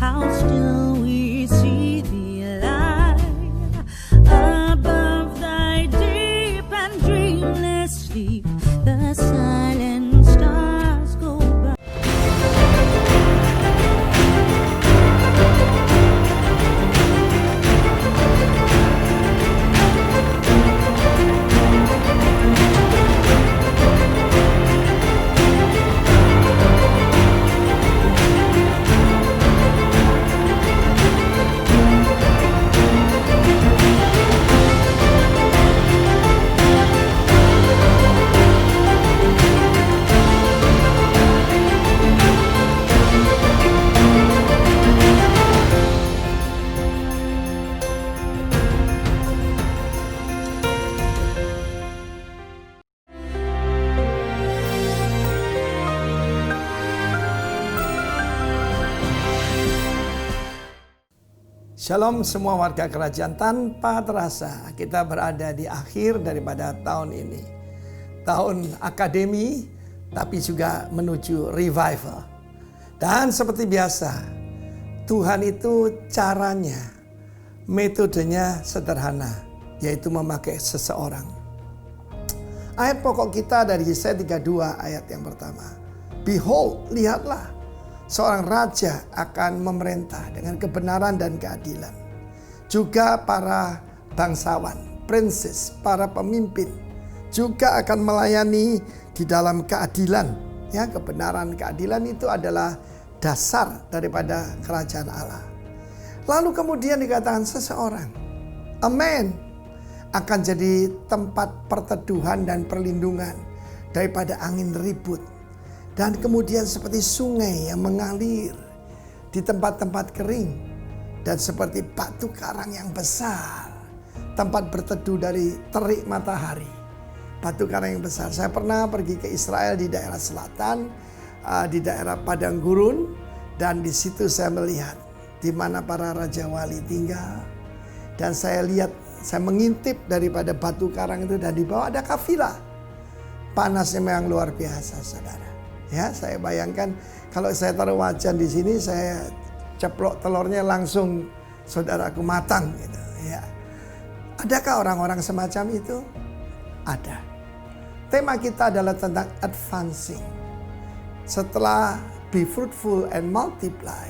how still we see thee lie above thy deep and dreamless sleep. The silent stars go by. Shalom semua warga kerajaan, tanpa terasa kita berada di akhir daripada tahun ini. Tahun akademi tapi juga menuju revival. Dan seperti biasa, Tuhan itu caranya, metodenya sederhana, yaitu memakai seseorang. Ayat pokok kita dari Yesaya 32 ayat yang pertama. Behold, lihatlah, seorang raja akan memerintah dengan kebenaran dan keadilan. Juga para bangsawan, prinses, para pemimpin juga akan melayani di dalam keadilan. Ya, kebenaran, keadilan itu adalah dasar daripada kerajaan Allah. Lalu kemudian dikatakan seseorang, a man, akan jadi tempat perteduhan dan perlindungan daripada angin ribut. Dan kemudian seperti sungai yang mengalir di tempat-tempat kering. Dan seperti batu karang yang besar, tempat berteduh dari terik matahari. Batu karang yang besar. Saya pernah pergi ke Israel di daerah selatan, di daerah padang gurun. Dan di situ saya melihat di mana para raja wali tinggal. Dan saya lihat, saya mengintip daripada batu karang itu, dan di bawah ada kafilah. Panasnya memang luar biasa, saudara. Ya, saya bayangkan kalau saya taruh wajan di sini, saya ceplok telurnya langsung, saudaraku, matang gitu. Ya. Adakah orang-orang semacam itu? Ada. Tema kita adalah tentang advancing. Setelah be fruitful and multiply,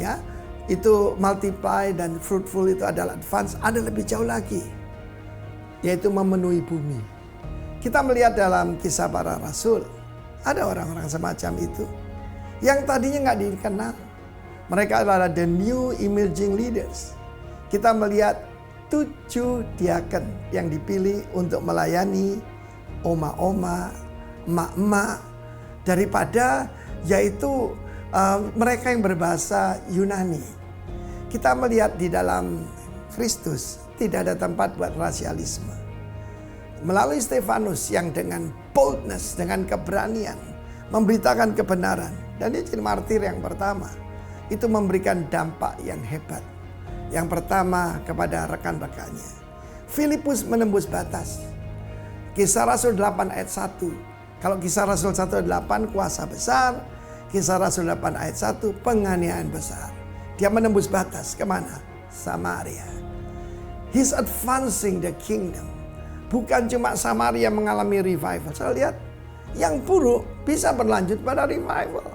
ya, itu multiply dan fruitful itu adalah advance. Ada lebih jauh lagi, yaitu memenuhi bumi. Kita melihat dalam Kisah Para Rasul. Ada orang-orang semacam itu yang tadinya nggak dikenal. Mereka adalah the new emerging leaders. Kita melihat 7 diaken yang dipilih untuk melayani oma-oma, emak-emak, daripada yaitu mereka yang berbahasa Yunani. Kita melihat di dalam Kristus tidak ada tempat buat rasialisme. Melalui Stefanus yang dengan boldness, dengan keberanian memberitakan kebenaran, dan dia jadi martir yang pertama, itu memberikan dampak yang hebat. Yang pertama kepada rekan-rekannya. Filipus menembus batas. Kisah Rasul 8 ayat 1. Kalau Kisah Rasul 1 ayat 8 kuasa besar, Kisah Rasul 8 ayat 1 penganiayaan besar. Dia menembus batas kemana? Samaria. He's advancing the kingdom. Bukan cuma Samaria mengalami revival. Saya lihat yang buruk bisa berlanjut pada revival.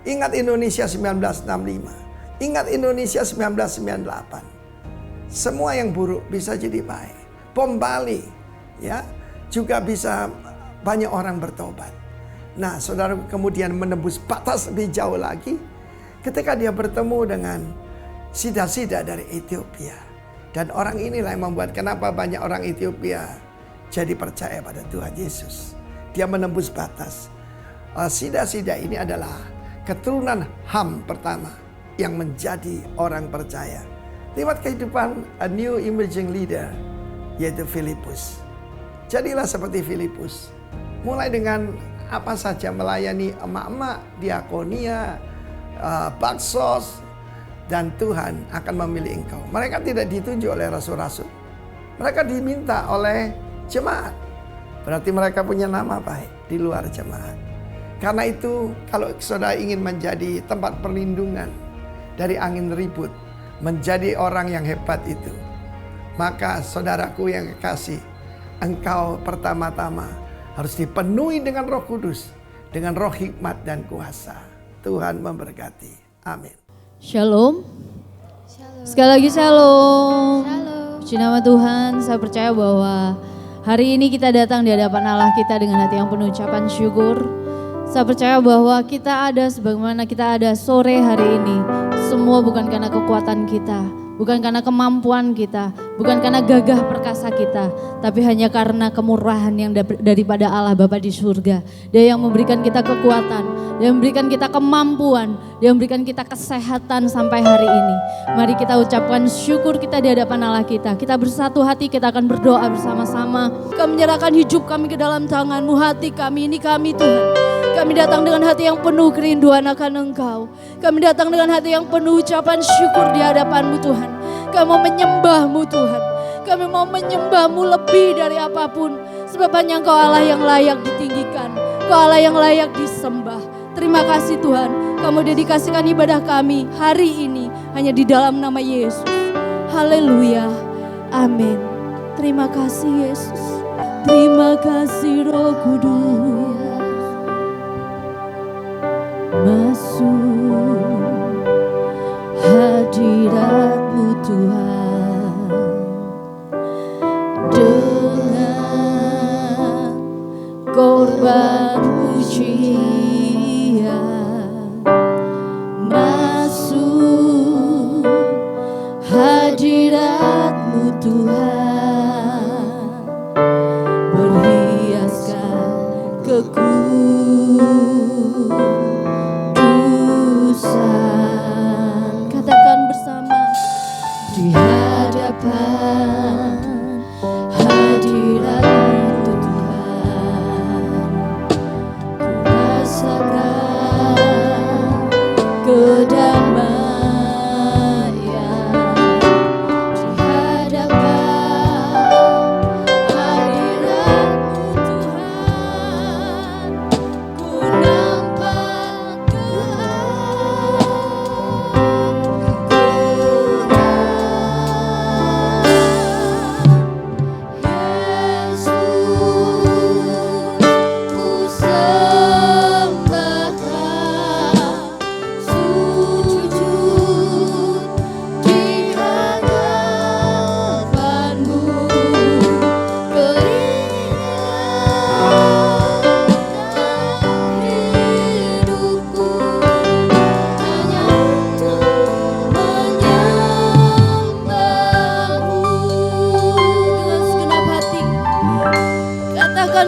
Ingat Indonesia 1965. Ingat Indonesia 1998. Semua yang buruk bisa jadi baik. Bom Bali, ya, juga bisa banyak orang bertobat. Nah, saudara, kemudian menembus batas lebih jauh lagi ketika dia bertemu dengan sida-sida dari Ethiopia. Dan orang inilah yang membuat kenapa banyak orang Ethiopia jadi percaya pada Tuhan Yesus. Dia menembus batas. Sida-sida ini adalah keturunan Ham pertama yang menjadi orang percaya. Lewat kehidupan a new emerging leader, yaitu Filipus. Jadilah seperti Filipus. Mulai dengan apa saja melayani emak-emak, diakonia, baksos, dan Tuhan akan memilih engkau. Mereka tidak ditunjuk oleh rasul-rasul. Mereka diminta oleh jemaat. Berarti mereka punya nama baik di luar jemaat. Karena itu kalau saudara ingin menjadi tempat perlindungan dari angin ribut, menjadi orang yang hebat itu. Maka saudaraku yang kekasih, engkau pertama-tama harus dipenuhi dengan Roh Kudus, dengan roh hikmat dan kuasa. Tuhan memberkati. Amin. Shalom. Sekali lagi shalom. Puji nama Tuhan, saya percaya bahwa hari ini kita datang di hadapan Allah kita dengan hati yang penuh ucapan syukur. Saya percaya bahwa kita ada sebagaimana kita ada sore hari ini. Semua bukan karena kekuatan kita, bukan karena kemampuan kita, bukan karena gagah perkasa kita, tapi hanya karena kemurahan yang daripada Allah Bapa di surga. Dia yang memberikan kita kekuatan, Dia memberikan kita kemampuan, Dia memberikan kita kesehatan sampai hari ini. Mari kita ucapkan syukur kita di hadapan Allah kita. Kita bersatu hati, kita akan berdoa bersama-sama. Kami menyerahkan hidup kami ke dalam tangan-Mu, hati kami ini kami Tuhan. Kami datang dengan hati yang penuh kerinduan akan Engkau. Kami datang dengan hati yang penuh ucapan syukur di hadapan-Mu Tuhan. Kami mau menyembah-Mu Tuhan. Kami mau menyembah-Mu lebih dari apapun. Sebab hanya Engkau Allah yang layak ditinggikan. Engkau Allah yang layak disembah. Terima kasih Tuhan. Kamu dedikasikan ibadah kami hari ini hanya di dalam nama Yesus. Haleluya. Amin. Terima kasih Yesus. Terima kasih Roh Kudus. Masuk hadirat-Mu Tuhan dengan korban pujian. Masuk hadirat-Mu Tuhan, berhiaskan katakan bersama di hadapan hadirat-Mu Tuhan, ku rasakan kedamaian. Di hadapan hadirat-Mu Tuhan, ku nampak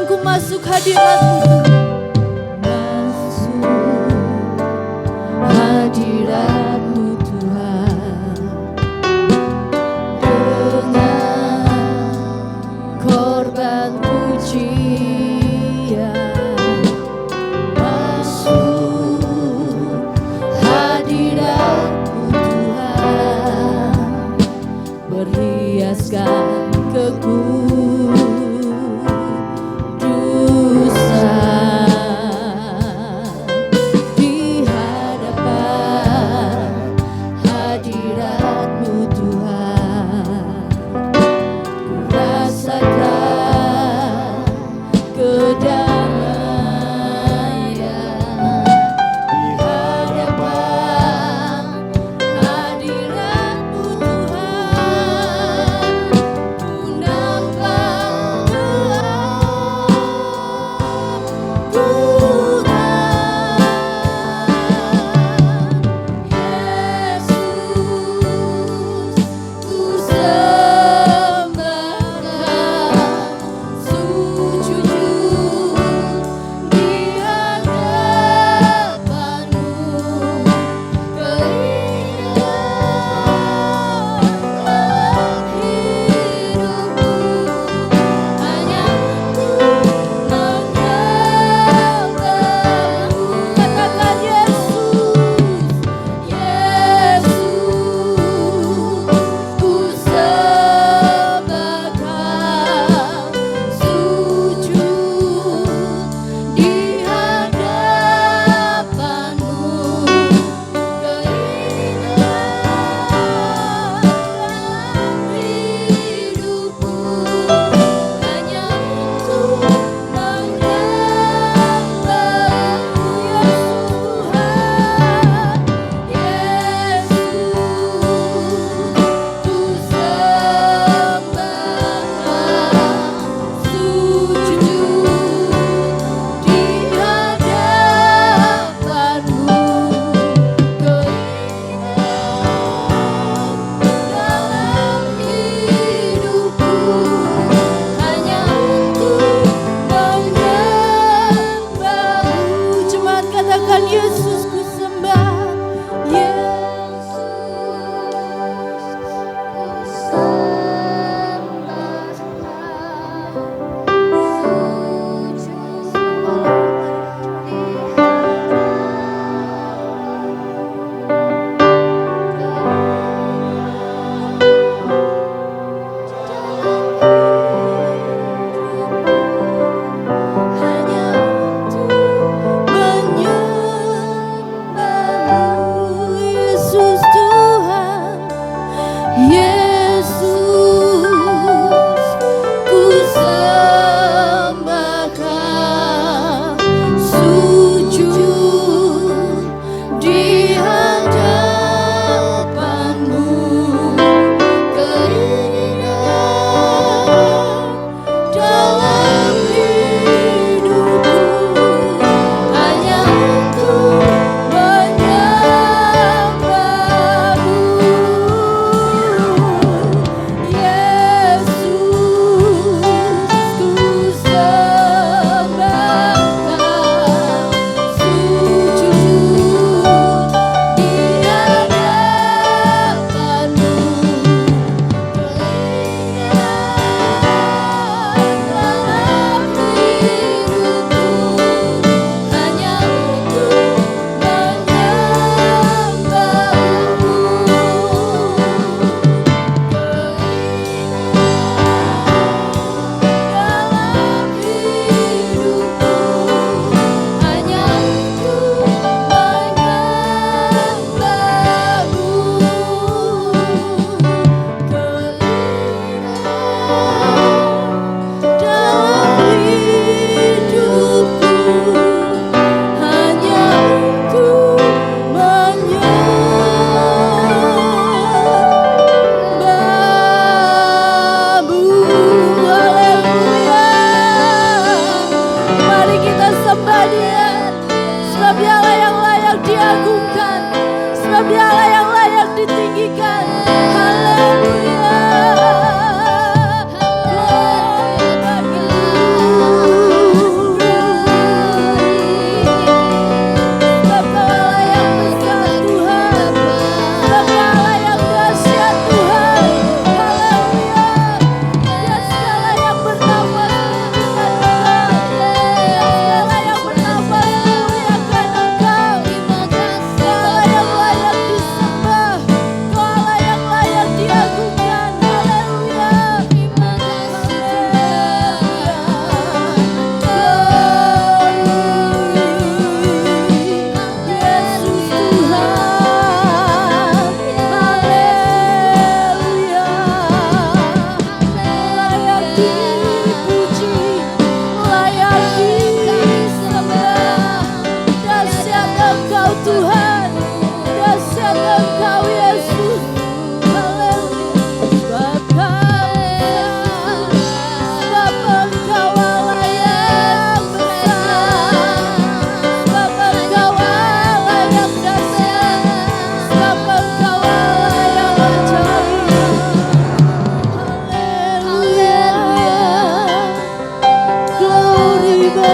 ku masuk hadirat-Mu Tuhan. Masuk hadirat-Mu Tuhan, dengan korban pujian. Masuk hadirat-Mu Tuhan, berhiaskan kekudusan.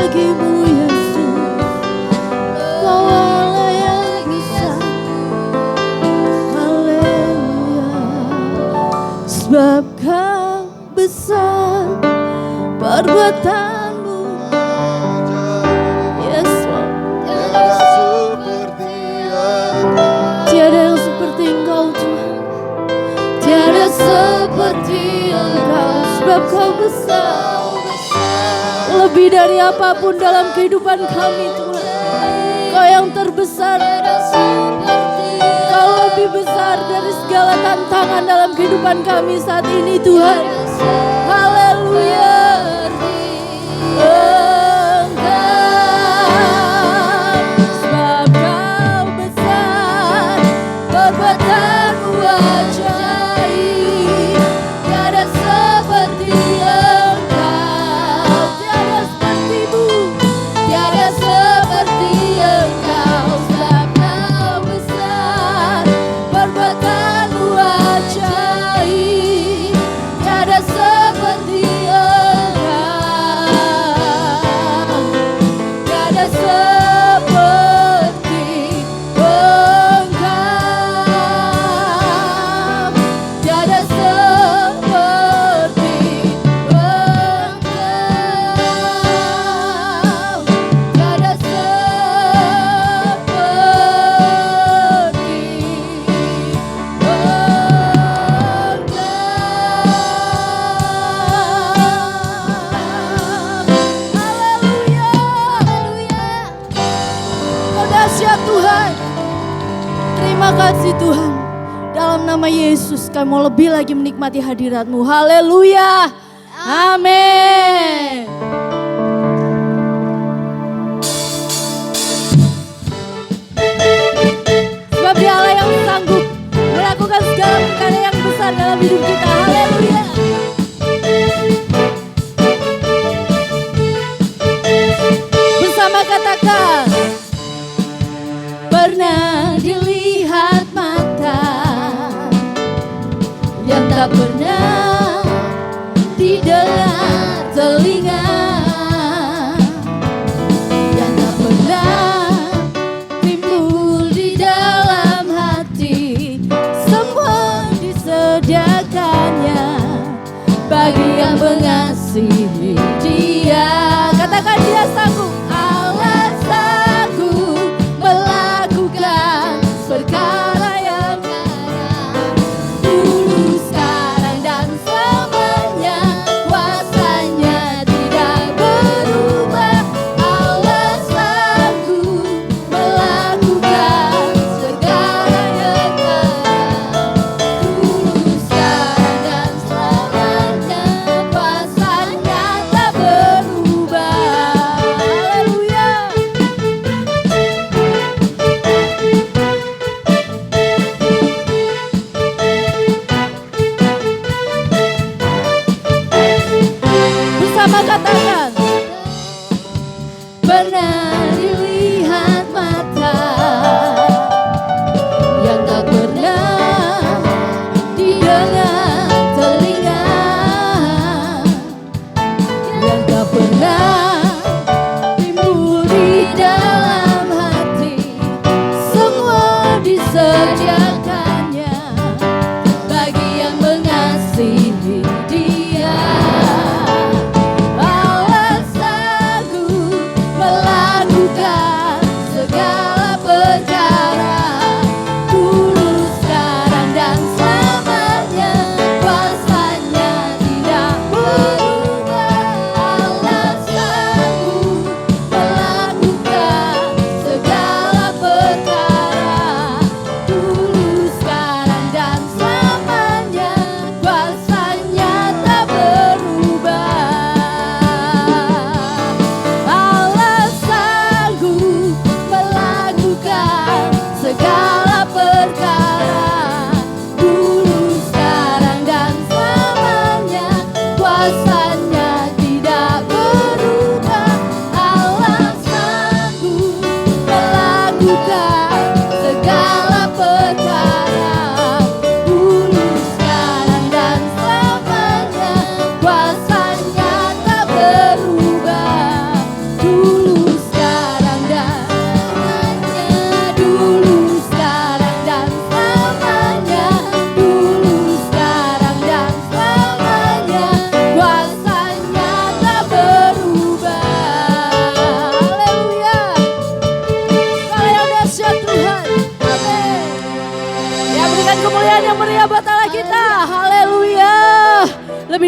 bagimu Yesus, Kau Allah yang bisa. Haleluya. Sebab Kau besar perbuatanmu. Yes Lord. Tiada yang seperti Engkau Tuhan, tiada seperti Engkau. Sebab Kau besar, lebih dari apapun dalam kehidupan kami Tuhan. Kau yang terbesar, Kau lebih besar dari segala tantangan dalam kehidupan kami saat ini Tuhan. Haleluya. Sebab Kau besar, perbuatanmu ajaib. Tiada seperti Engkau, tiada sepertimu, tiada seperti Engkau. Sebab Kau besar, perbuatanmu ajaib. Tiada seperti Engkau, tiada seperti Engkau, tiada seperti Engkau, tiada Haleluya, haleluya. Kau dahsyat Tuhan. Terima kasih Tuhan. Dalam nama Yesus kami mau lebih lagi menikmati hadirat-Mu. Haleluya. Amin. Sebab Dia Allah yang sanggup melakukan segala perkara yang besar dalam hidup kita. Haleluya. Bersama katakan, pernah dilihat mata yang tak pernah didengar telinga, yang tak pernah timbul di dalam hati. Semua disediakannya bagi yang mengasihi Dia. Katakan Dia sanggup. Allah sanggup melakukan perkara yang dulu, sekarang dan selamanya. Kuasanya tidak berubah. Allah sanggup melakukan segala yang dulu, sekarang dan selamanya. Kuasanya tak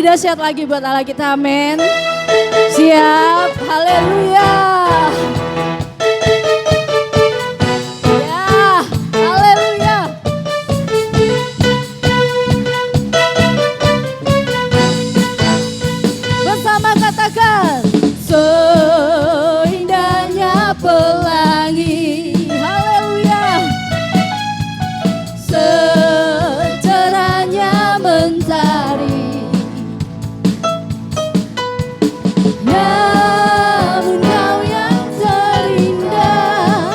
lebih dahsyat lagi buat Allah kita, amin. Siap, haleluya. Ya, haleluya. Bersama katakan, seindahnya pelangi, haleluya. Secerahnya mentari, namun kau yang terindah,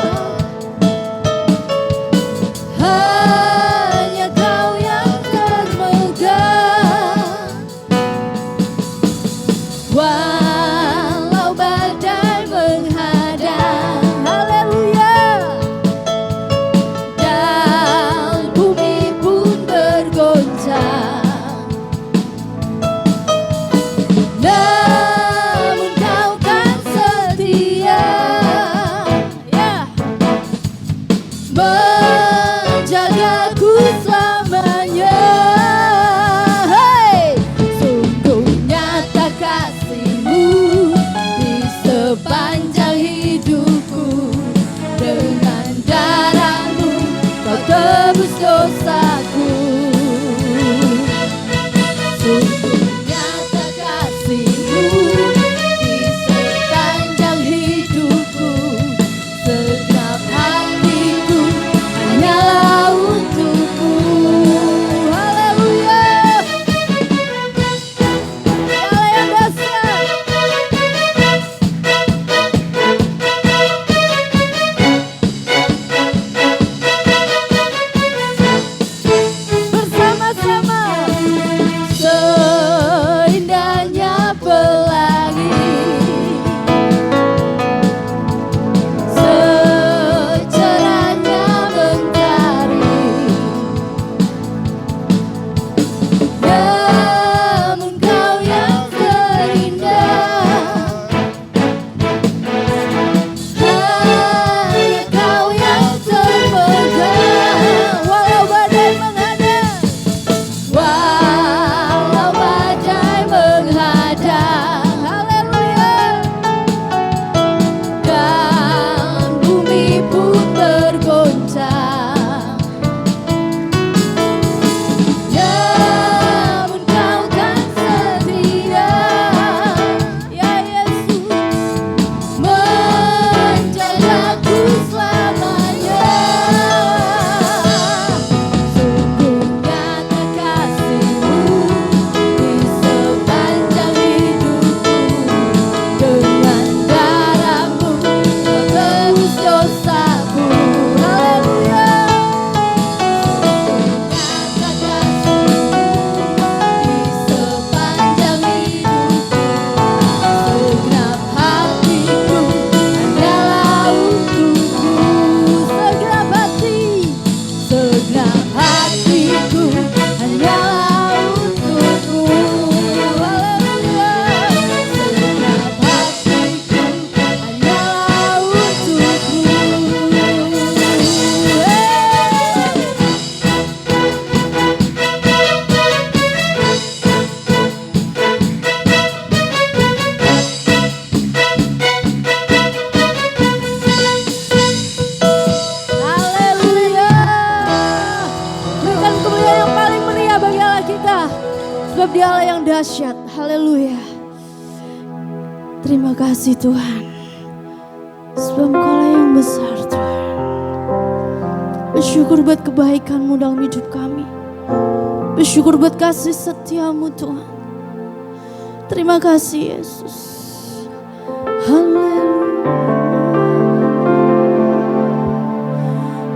hanya kau yang termegah. Walau badai menghadang, haleluya, dan bumi pun bergoncang, namun kau kan setia, ya, menjagaku selamanya. Hey, sungguh nyata kasih-Mu di sepanjang hidupku. Dengan darah-Mu Kau tebus dosaku. Sungguh nyata kasih-Mu di sepanjang hidupku. Segenap hatiku hanyalah untuk-Mu. Haleluya. Allah yang dahsyat. Bersama-sama, seindahnya pelangi, secerahnya mentari, namun kau yang terindah, hanya kau yang termegah. Walau badai menghadang, walau badai menghadang, haleluya, dan bumi pun bergoncang, namun kau kan setia, ya Yesus, menjagaku selamanya. Sungguh nyata kasih-Mu di sepanjang hidupku. Dengan darah-Mu Kau tebus dosaku. Haleluya. Sungguh nyata kasih-Mu di sepanjang hidupku. Segenap hatiku hanyalah untuk-Mu. Segenap hati, segenap hatiku hanyalah untuk-Mu. Haleluya. Segenap hatiku hanyalah untuk-Mu. Haleluya. Berikan kemuliaan yang paling meriah bagi Allah kita, sebab Dia Allah yang dahsyat. Haleluya. Terima kasih Tuhan, sebab Engkaulah yang besar Tuhan. Bersyukur buat kebaikan-Mu dalam hidup kami. Bersyukur buat kasih setia-Mu Tuhan. Terima kasih Yesus. Haleluya.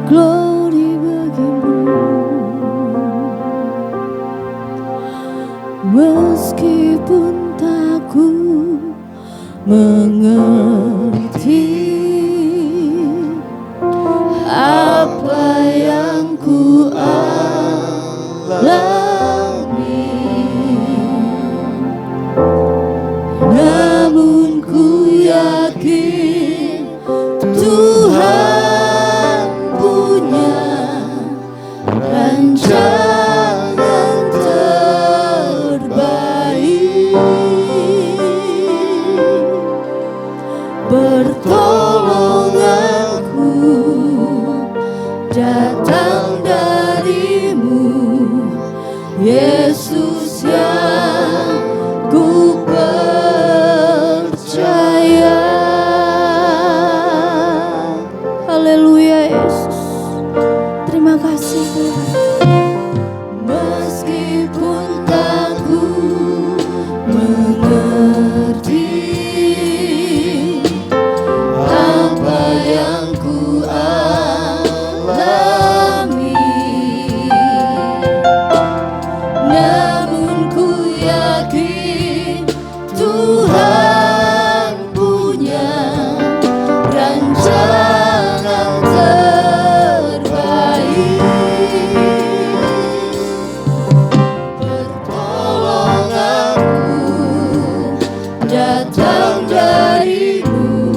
Glory bagi-Mu. Meskipun tak ku mengerti apa yang ku alami, namun ku yakin Tuhan punya rancangan terbaik. datang darimu,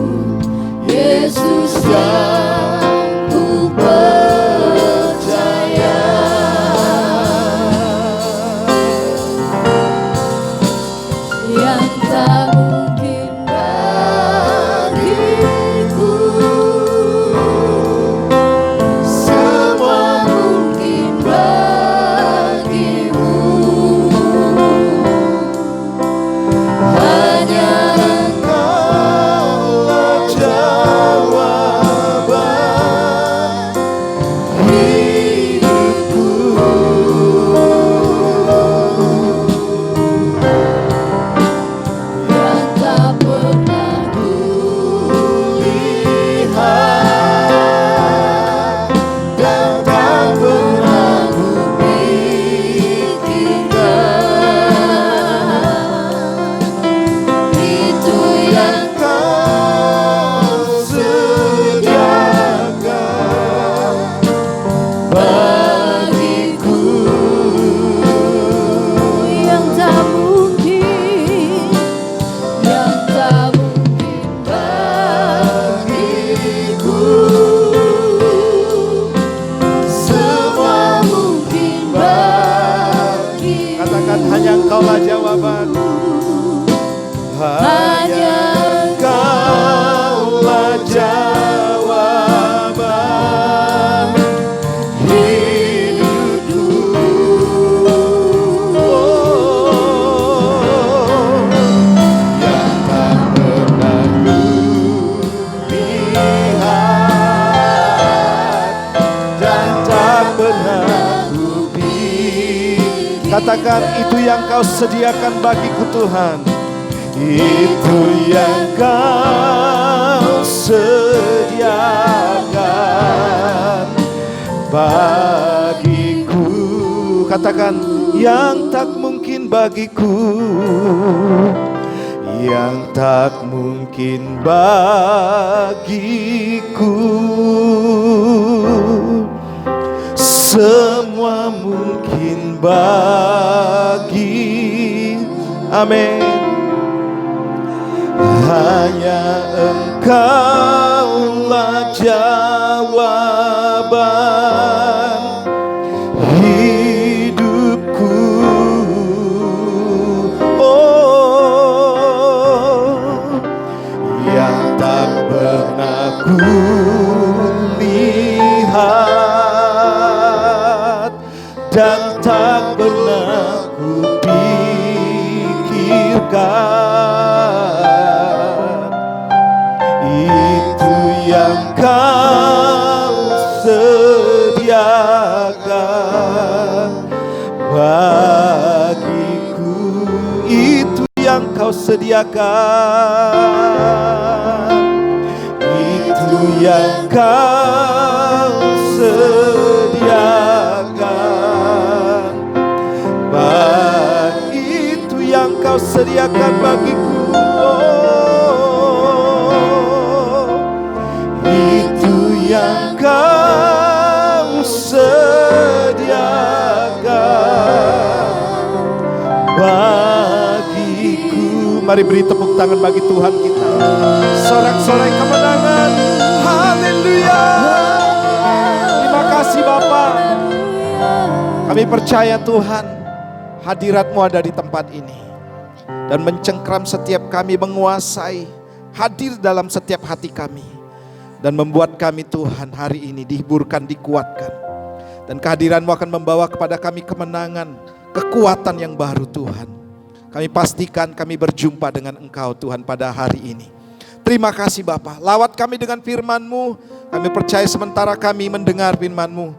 Yesus yang ku percaya. Yang tak mungkin bagiku, semua mungkin bagimu. Hanya Engkaulah jawaban hidupku. yang tak pernah Lihat dan tak pernah kupikirkan, itu yang Kau sediakan bagiku. yang tak mungkin bagiku, semua mungkin bagiku. Katakan hanya Engkaulah jawaban. Hanya Engkaulah jawaban hidupku. Yang tak pernah kulihat dan tak pernah kupikir. Katakan itu yang Kau sediakan bagiku Tuhan. Itu yang Kau sediakan bagiku. Katakan yang tak mungkin bagiku, yang tak mungkin bagiku, semua mungkin bagi. Amin. Hanya Engkaulah jawaban hidupku. Oh, yang tak pernah kulihat dan tak pernah kupikirkan, itu yang Kau sediakan bagiku. Itu yang Kau sediakan, itu yang Kau sediakan itu yang Kau sediakan bagiku. Itu yang Kau sediakan bagiku. Mari beri tepuk tangan bagi Tuhan kita. Sorak-sorai kemenangan. Haleluya. Terima kasih Bapa. Kami percaya Tuhan, hadirat-Mu ada di tempat ini dan mencengkram setiap kami, menguasai, hadir dalam setiap hati kami dan membuat kami Tuhan hari ini dihiburkan, dikuatkan. Dan kehadiran-Mu akan membawa kepada kami kemenangan, kekuatan yang baru Tuhan. Kami pastikan kami berjumpa dengan Engkau Tuhan pada hari ini. Terima kasih Bapa. Lawat kami dengan firman-Mu. Kami percaya sementara kami mendengar firman-Mu,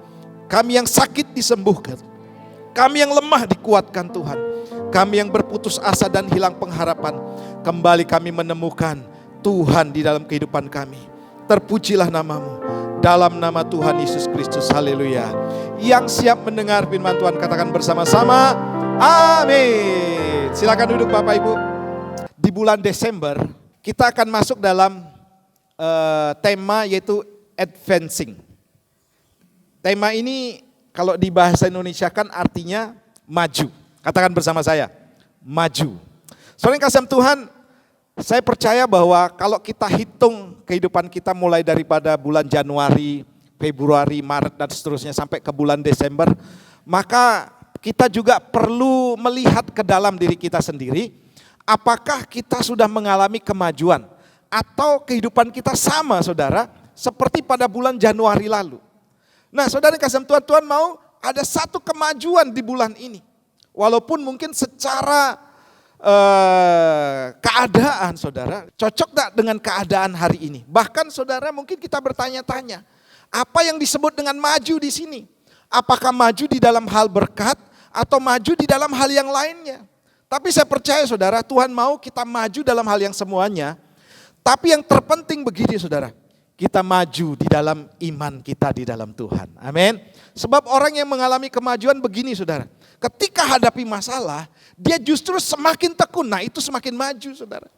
kami yang sakit disembuhkan, kami yang lemah dikuatkan Tuhan, kami yang berputus asa dan hilang pengharapan, kembali kami menemukan Tuhan di dalam kehidupan kami. Terpujilah nama-Mu, dalam nama Tuhan Yesus Kristus. Haleluya. Yang siap mendengar firman Tuhan katakan bersama-sama, amin. Silakan duduk Bapak Ibu. Di bulan Desember kita akan masuk dalam tema yaitu advancing. Tema ini kalau di bahasa Indonesia kan artinya maju. Katakan bersama saya, maju. Soalnya kasih Tuhan, Saya percaya bahwa kalau kita hitung kehidupan kita mulai daripada bulan Januari, Februari, Maret dan seterusnya sampai ke bulan Desember, maka kita juga perlu melihat ke dalam diri kita sendiri, apakah kita sudah mengalami kemajuan atau kehidupan kita sama saudara seperti pada bulan Januari lalu. Nah saudara kasih Tuhan, Tuhan mau ada satu kemajuan di bulan ini. Walaupun mungkin secara keadaan saudara cocok tak dengan keadaan hari ini. Bahkan saudara mungkin kita bertanya-tanya, apa yang disebut dengan maju di sini? Apakah maju di dalam hal berkat atau maju di dalam hal yang lainnya? Tapi saya percaya saudara, Tuhan mau kita maju dalam hal yang semuanya. Tapi yang terpenting begini saudara, kita maju di dalam iman kita di dalam Tuhan. Amin. Sebab orang yang mengalami kemajuan begini saudara, ketika hadapi masalah, dia justru semakin tekun. Nah itu semakin maju saudara.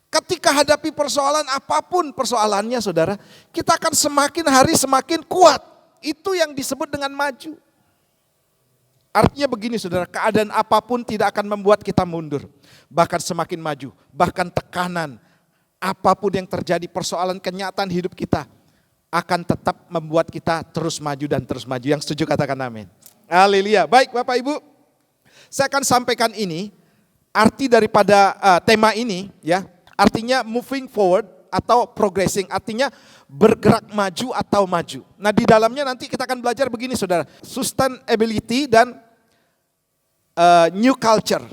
Ketika hadapi persoalan apapun persoalannya saudara, kita akan semakin hari semakin kuat. Itu yang disebut dengan maju. Artinya begini saudara, keadaan apapun tidak akan membuat kita mundur. Bahkan semakin maju, bahkan tekanan. Apapun yang terjadi, persoalan kenyataan hidup kita akan tetap membuat kita terus maju dan terus maju. Yang setuju katakan amin. Haleluya. Baik Bapak Ibu, saya akan sampaikan ini, arti daripada tema ini ya. Artinya moving forward atau progressing, artinya bergerak maju atau maju. Nah di dalamnya nanti kita akan belajar begini saudara, sustainability dan new culture.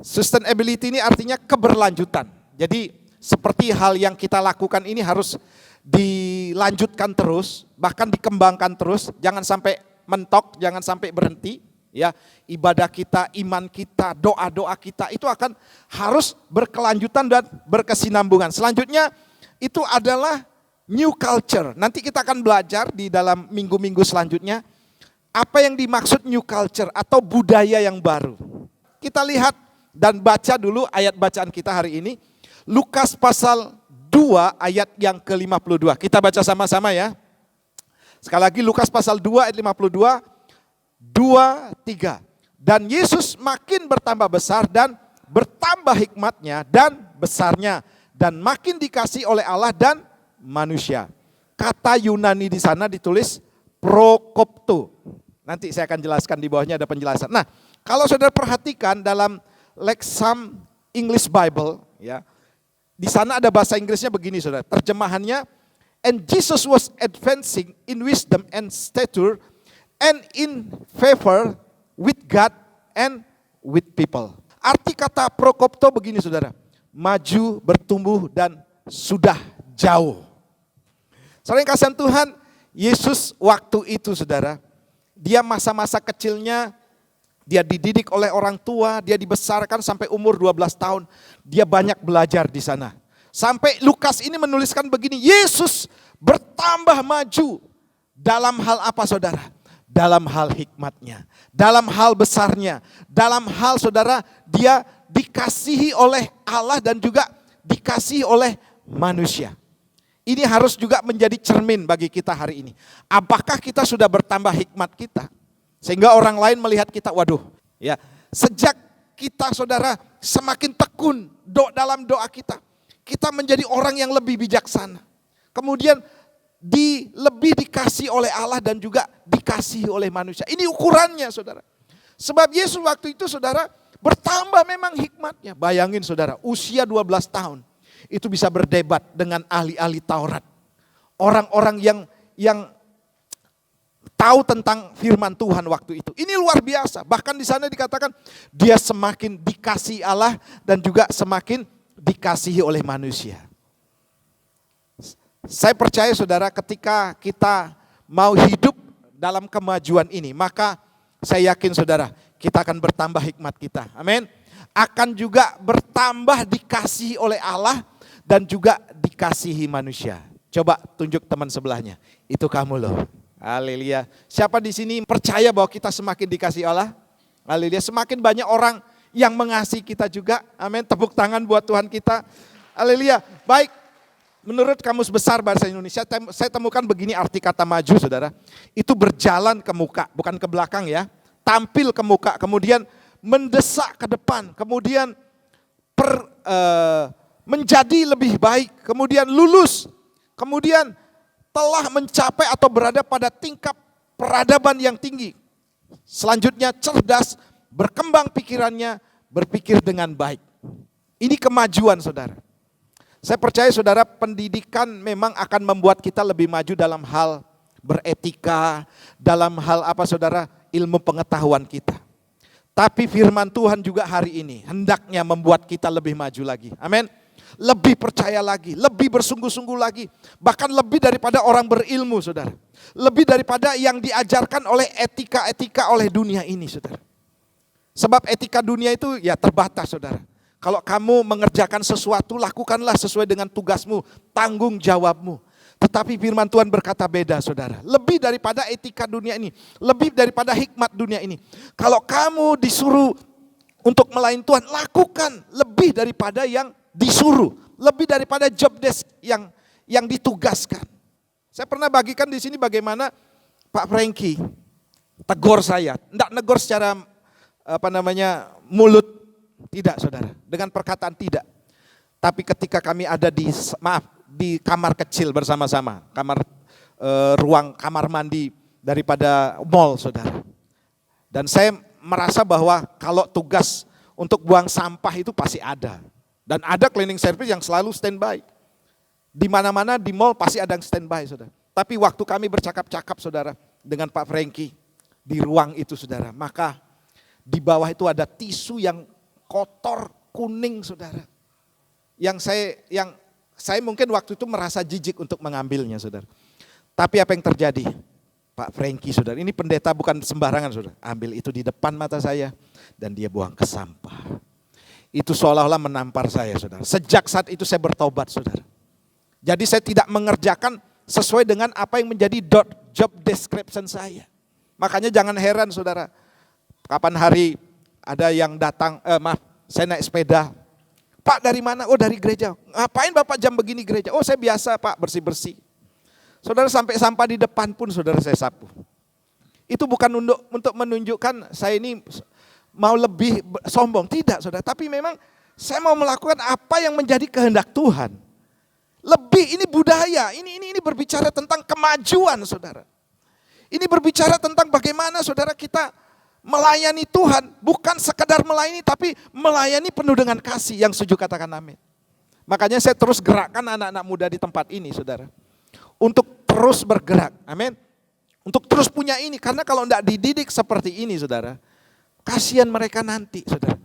Sustainability ini artinya keberlanjutan. Jadi seperti hal yang kita lakukan ini harus dilanjutkan terus, bahkan dikembangkan terus, jangan sampai mentok, jangan sampai berhenti. Ya, ibadah kita, iman kita, doa-doa kita itu akan harus berkelanjutan dan berkesinambungan. Selanjutnya itu adalah new culture. Nanti kita akan belajar di dalam minggu-minggu selanjutnya apa yang dimaksud new culture atau budaya yang baru. Kita lihat dan baca dulu ayat bacaan kita hari ini. Lukas pasal 2 ayat yang ke-52. Kita baca sama-sama ya. Sekali lagi Lukas pasal 2 ayat 52. 2, 3. Dan Yesus makin bertambah besar dan bertambah hikmatnya dan besarnya. Dan makin dikasih oleh Allah dan manusia. Kata Yunani di sana ditulis prokopto. Nanti saya akan jelaskan di bawahnya ada penjelasan. Nah kalau saudara perhatikan dalam Lexham English Bible. Ya, di sana ada bahasa Inggrisnya begini saudara. Terjemahannya, and Jesus was advancing in wisdom and stature and in favor with God and with people. Arti kata prokopto begini saudara, maju, bertumbuh dan sudah jauh. Saudara yang kasihan Tuhan, Yesus waktu itu saudara, dia masa-masa kecilnya, dia dididik oleh orang tua, dia dibesarkan sampai umur 12 tahun. Dia banyak belajar di sana. Sampai Lukas ini menuliskan begini, Yesus bertambah maju dalam hal apa saudara? Dalam hal hikmatnya, dalam hal besarnya, dalam hal saudara dia dikasihi oleh Allah dan juga dikasihi oleh manusia. Ini harus juga menjadi cermin bagi kita hari ini. Apakah kita sudah bertambah hikmat kita? Sehingga orang lain melihat kita, waduh ya, sejak kita saudara semakin tekun dalam doa kita, kita menjadi orang yang lebih bijaksana. Kemudian lebih dikasih oleh Allah dan juga dikasihi oleh manusia. Ini ukurannya saudara. Sebab Yesus waktu itu saudara bertambah memang hikmatnya. Bayangin saudara, usia 12 tahun itu bisa berdebat dengan ahli-ahli Taurat. Orang-orang yang tahu tentang firman Tuhan waktu itu. Ini luar biasa. Bahkan di sana dikatakan dia semakin dikasihi Allah dan juga semakin dikasihi oleh manusia. Saya percaya saudara ketika kita mau hidup dalam kemajuan ini, maka saya yakin saudara kita akan bertambah hikmat kita. Amin. Akan juga bertambah dikasihi oleh Allah dan juga dikasihi manusia. Coba tunjuk teman sebelahnya, itu kamu loh. Haleluya. Siapa di sini percaya bahwa kita semakin dikasihi Allah? Haleluya. Semakin banyak orang yang mengasihi kita juga. Amin. Tepuk tangan buat Tuhan kita. Haleluya. Baik. Menurut Kamus Besar Bahasa Indonesia, saya temukan begini arti kata maju saudara. Itu berjalan ke muka, bukan ke belakang ya. Tampil ke muka, kemudian mendesak ke depan, kemudian menjadi lebih baik, kemudian lulus, kemudian telah mencapai atau berada pada tingkat peradaban yang tinggi. Selanjutnya cerdas, berkembang pikirannya, berpikir dengan baik. Ini kemajuan saudara. Saya percaya saudara, pendidikan memang akan membuat kita lebih maju dalam hal beretika, dalam hal apa saudara, ilmu pengetahuan kita. Tapi firman Tuhan juga hari ini hendaknya membuat kita lebih maju lagi. Amin. Lebih percaya lagi, lebih bersungguh-sungguh lagi. Bahkan lebih daripada orang berilmu saudara. Lebih daripada yang diajarkan oleh etika-etika oleh dunia ini saudara. Sebab etika dunia itu ya terbatas saudara. Kalau kamu mengerjakan sesuatu, lakukanlah sesuai dengan tugasmu, tanggung jawabmu. Tetapi firman Tuhan berkata beda saudara. Lebih daripada etika dunia ini, lebih daripada hikmat dunia ini. Kalau kamu disuruh untuk melayani Tuhan, lakukan lebih daripada yang disuruh. Lebih daripada job desk yang ditugaskan. Saya pernah bagikan di sini bagaimana Pak Franky tegur saya. Tidak negur secara mulut. Tidak saudara, dengan perkataan tidak. Tapi ketika kami ada di kamar kecil bersama-sama, ruang kamar mandi daripada mall saudara. Dan saya merasa bahwa kalau tugas untuk buang sampah itu pasti ada. Dan ada cleaning service yang selalu standby. Di mana-mana di mall pasti ada yang standby saudara. Tapi waktu kami bercakap-cakap saudara dengan Pak Franky di ruang itu saudara, maka di bawah itu ada tisu yang kotor kuning saudara. Yang saya mungkin waktu itu merasa jijik untuk mengambilnya saudara. Tapi apa yang terjadi? Pak Franky saudara, ini pendeta bukan sembarangan saudara. Ambil itu di depan mata saya dan dia buang ke sampah. Itu seolah-olah menampar saya saudara. Sejak saat itu saya bertobat saudara. Jadi saya tidak mengerjakan sesuai dengan apa yang menjadi job description saya. Makanya jangan heran saudara. Kapan hari ada yang datang, saya naik sepeda. Pak dari mana? Oh dari gereja. Ngapain Bapak jam begini gereja? Oh saya biasa Pak bersih-bersih. Saudara sampai sampah di depan pun saudara saya sapu. Itu bukan untuk menunjukkan saya ini mau lebih sombong. Tidak saudara, tapi memang saya mau melakukan apa yang menjadi kehendak Tuhan. Lebih ini budaya, ini berbicara tentang kemajuan saudara. Ini berbicara tentang bagaimana saudara kita melayani Tuhan, bukan sekedar melayani tapi melayani penuh dengan kasih. Yang setuju katakan amin. Makanya saya terus gerakkan anak-anak muda di tempat ini saudara. Untuk terus bergerak, amin. Untuk terus punya ini, karena kalau tidak dididik seperti ini saudara, kasihan mereka nanti saudara.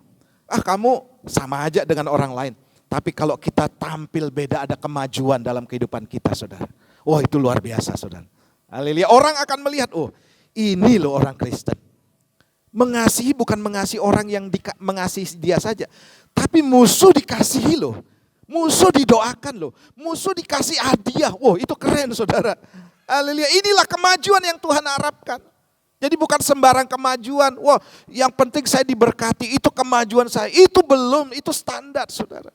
Kamu sama aja dengan orang lain. Tapi kalau kita tampil beda, ada kemajuan dalam kehidupan kita saudara. Wah itu luar biasa saudara. Haleluya. Orang akan melihat, oh ini loh orang Kristen. Mengasihi bukan mengasihi orang yang mengasihi dia saja. Tapi musuh dikasihi loh. Musuh didoakan loh. Musuh dikasih hadiah. Wow itu keren saudara. Haleluya. Inilah kemajuan yang Tuhan harapkan. Jadi bukan sembarang kemajuan. Wah yang penting saya diberkati. Itu kemajuan saya. Itu belum. Itu standar saudara.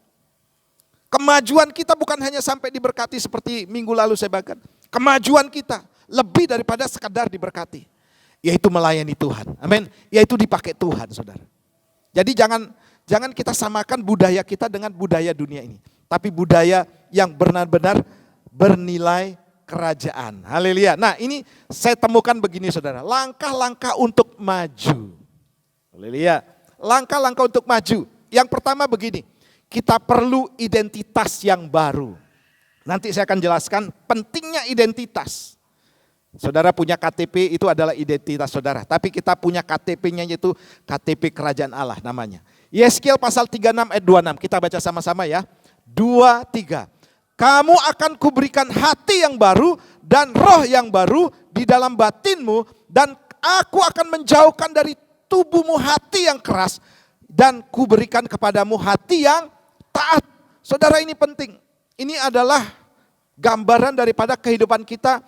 Kemajuan kita bukan hanya sampai diberkati seperti minggu lalu saya bagikan. Kemajuan kita lebih daripada sekadar diberkati. Yaitu melayani Tuhan. Amin. Yaitu dipakai Tuhan saudara. Jadi jangan kita samakan budaya kita dengan budaya dunia ini. Tapi budaya yang benar-benar bernilai kerajaan. Haleluya. Nah ini saya temukan begini saudara. Langkah-langkah untuk maju. Haleluya. Langkah-langkah untuk maju. Yang pertama begini. Kita perlu identitas yang baru. Nanti saya akan jelaskan pentingnya identitas. Saudara punya KTP itu adalah identitas saudara. Tapi kita punya KTP-nya yaitu KTP Kerajaan Allah namanya. Yeskiel pasal 36 ayat 26. Kita baca sama-sama ya. 2, 3. Kamu akan kuberikan hati yang baru dan roh yang baru di dalam batinmu. Dan aku akan menjauhkan dari tubuhmu hati yang keras. Dan kuberikan kepadamu hati yang taat. Saudara ini penting. Ini adalah gambaran daripada kehidupan kita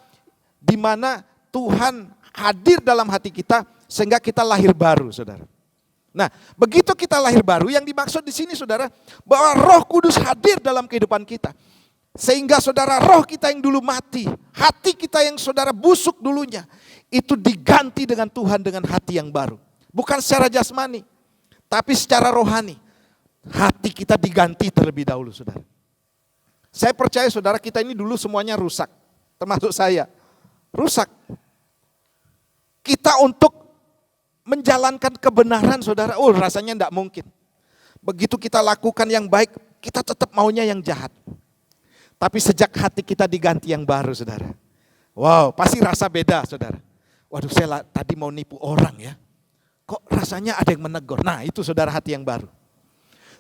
di mana Tuhan hadir dalam hati kita sehingga kita lahir baru, saudara. Nah, begitu kita lahir baru, yang dimaksud di sini, saudara, bahwa Roh Kudus hadir dalam kehidupan kita. Sehingga saudara, roh kita yang dulu mati, hati kita yang saudara busuk dulunya, itu diganti dengan Tuhan dengan hati yang baru. Bukan secara jasmani, tapi secara rohani. hati kita diganti terlebih dahulu, saudara. Saya percaya saudara, kita ini dulu semuanya rusak, termasuk saya, rusak. Kita untuk menjalankan kebenaran saudara, rasanya tidak mungkin. Begitu kita lakukan yang baik, kita tetap maunya yang jahat. Tapi sejak hati kita diganti yang baru saudara, wow, pasti rasa beda saudara. Waduh, saya tadi mau nipu orang ya, kok rasanya ada yang menegur. Nah itu saudara, hati yang baru.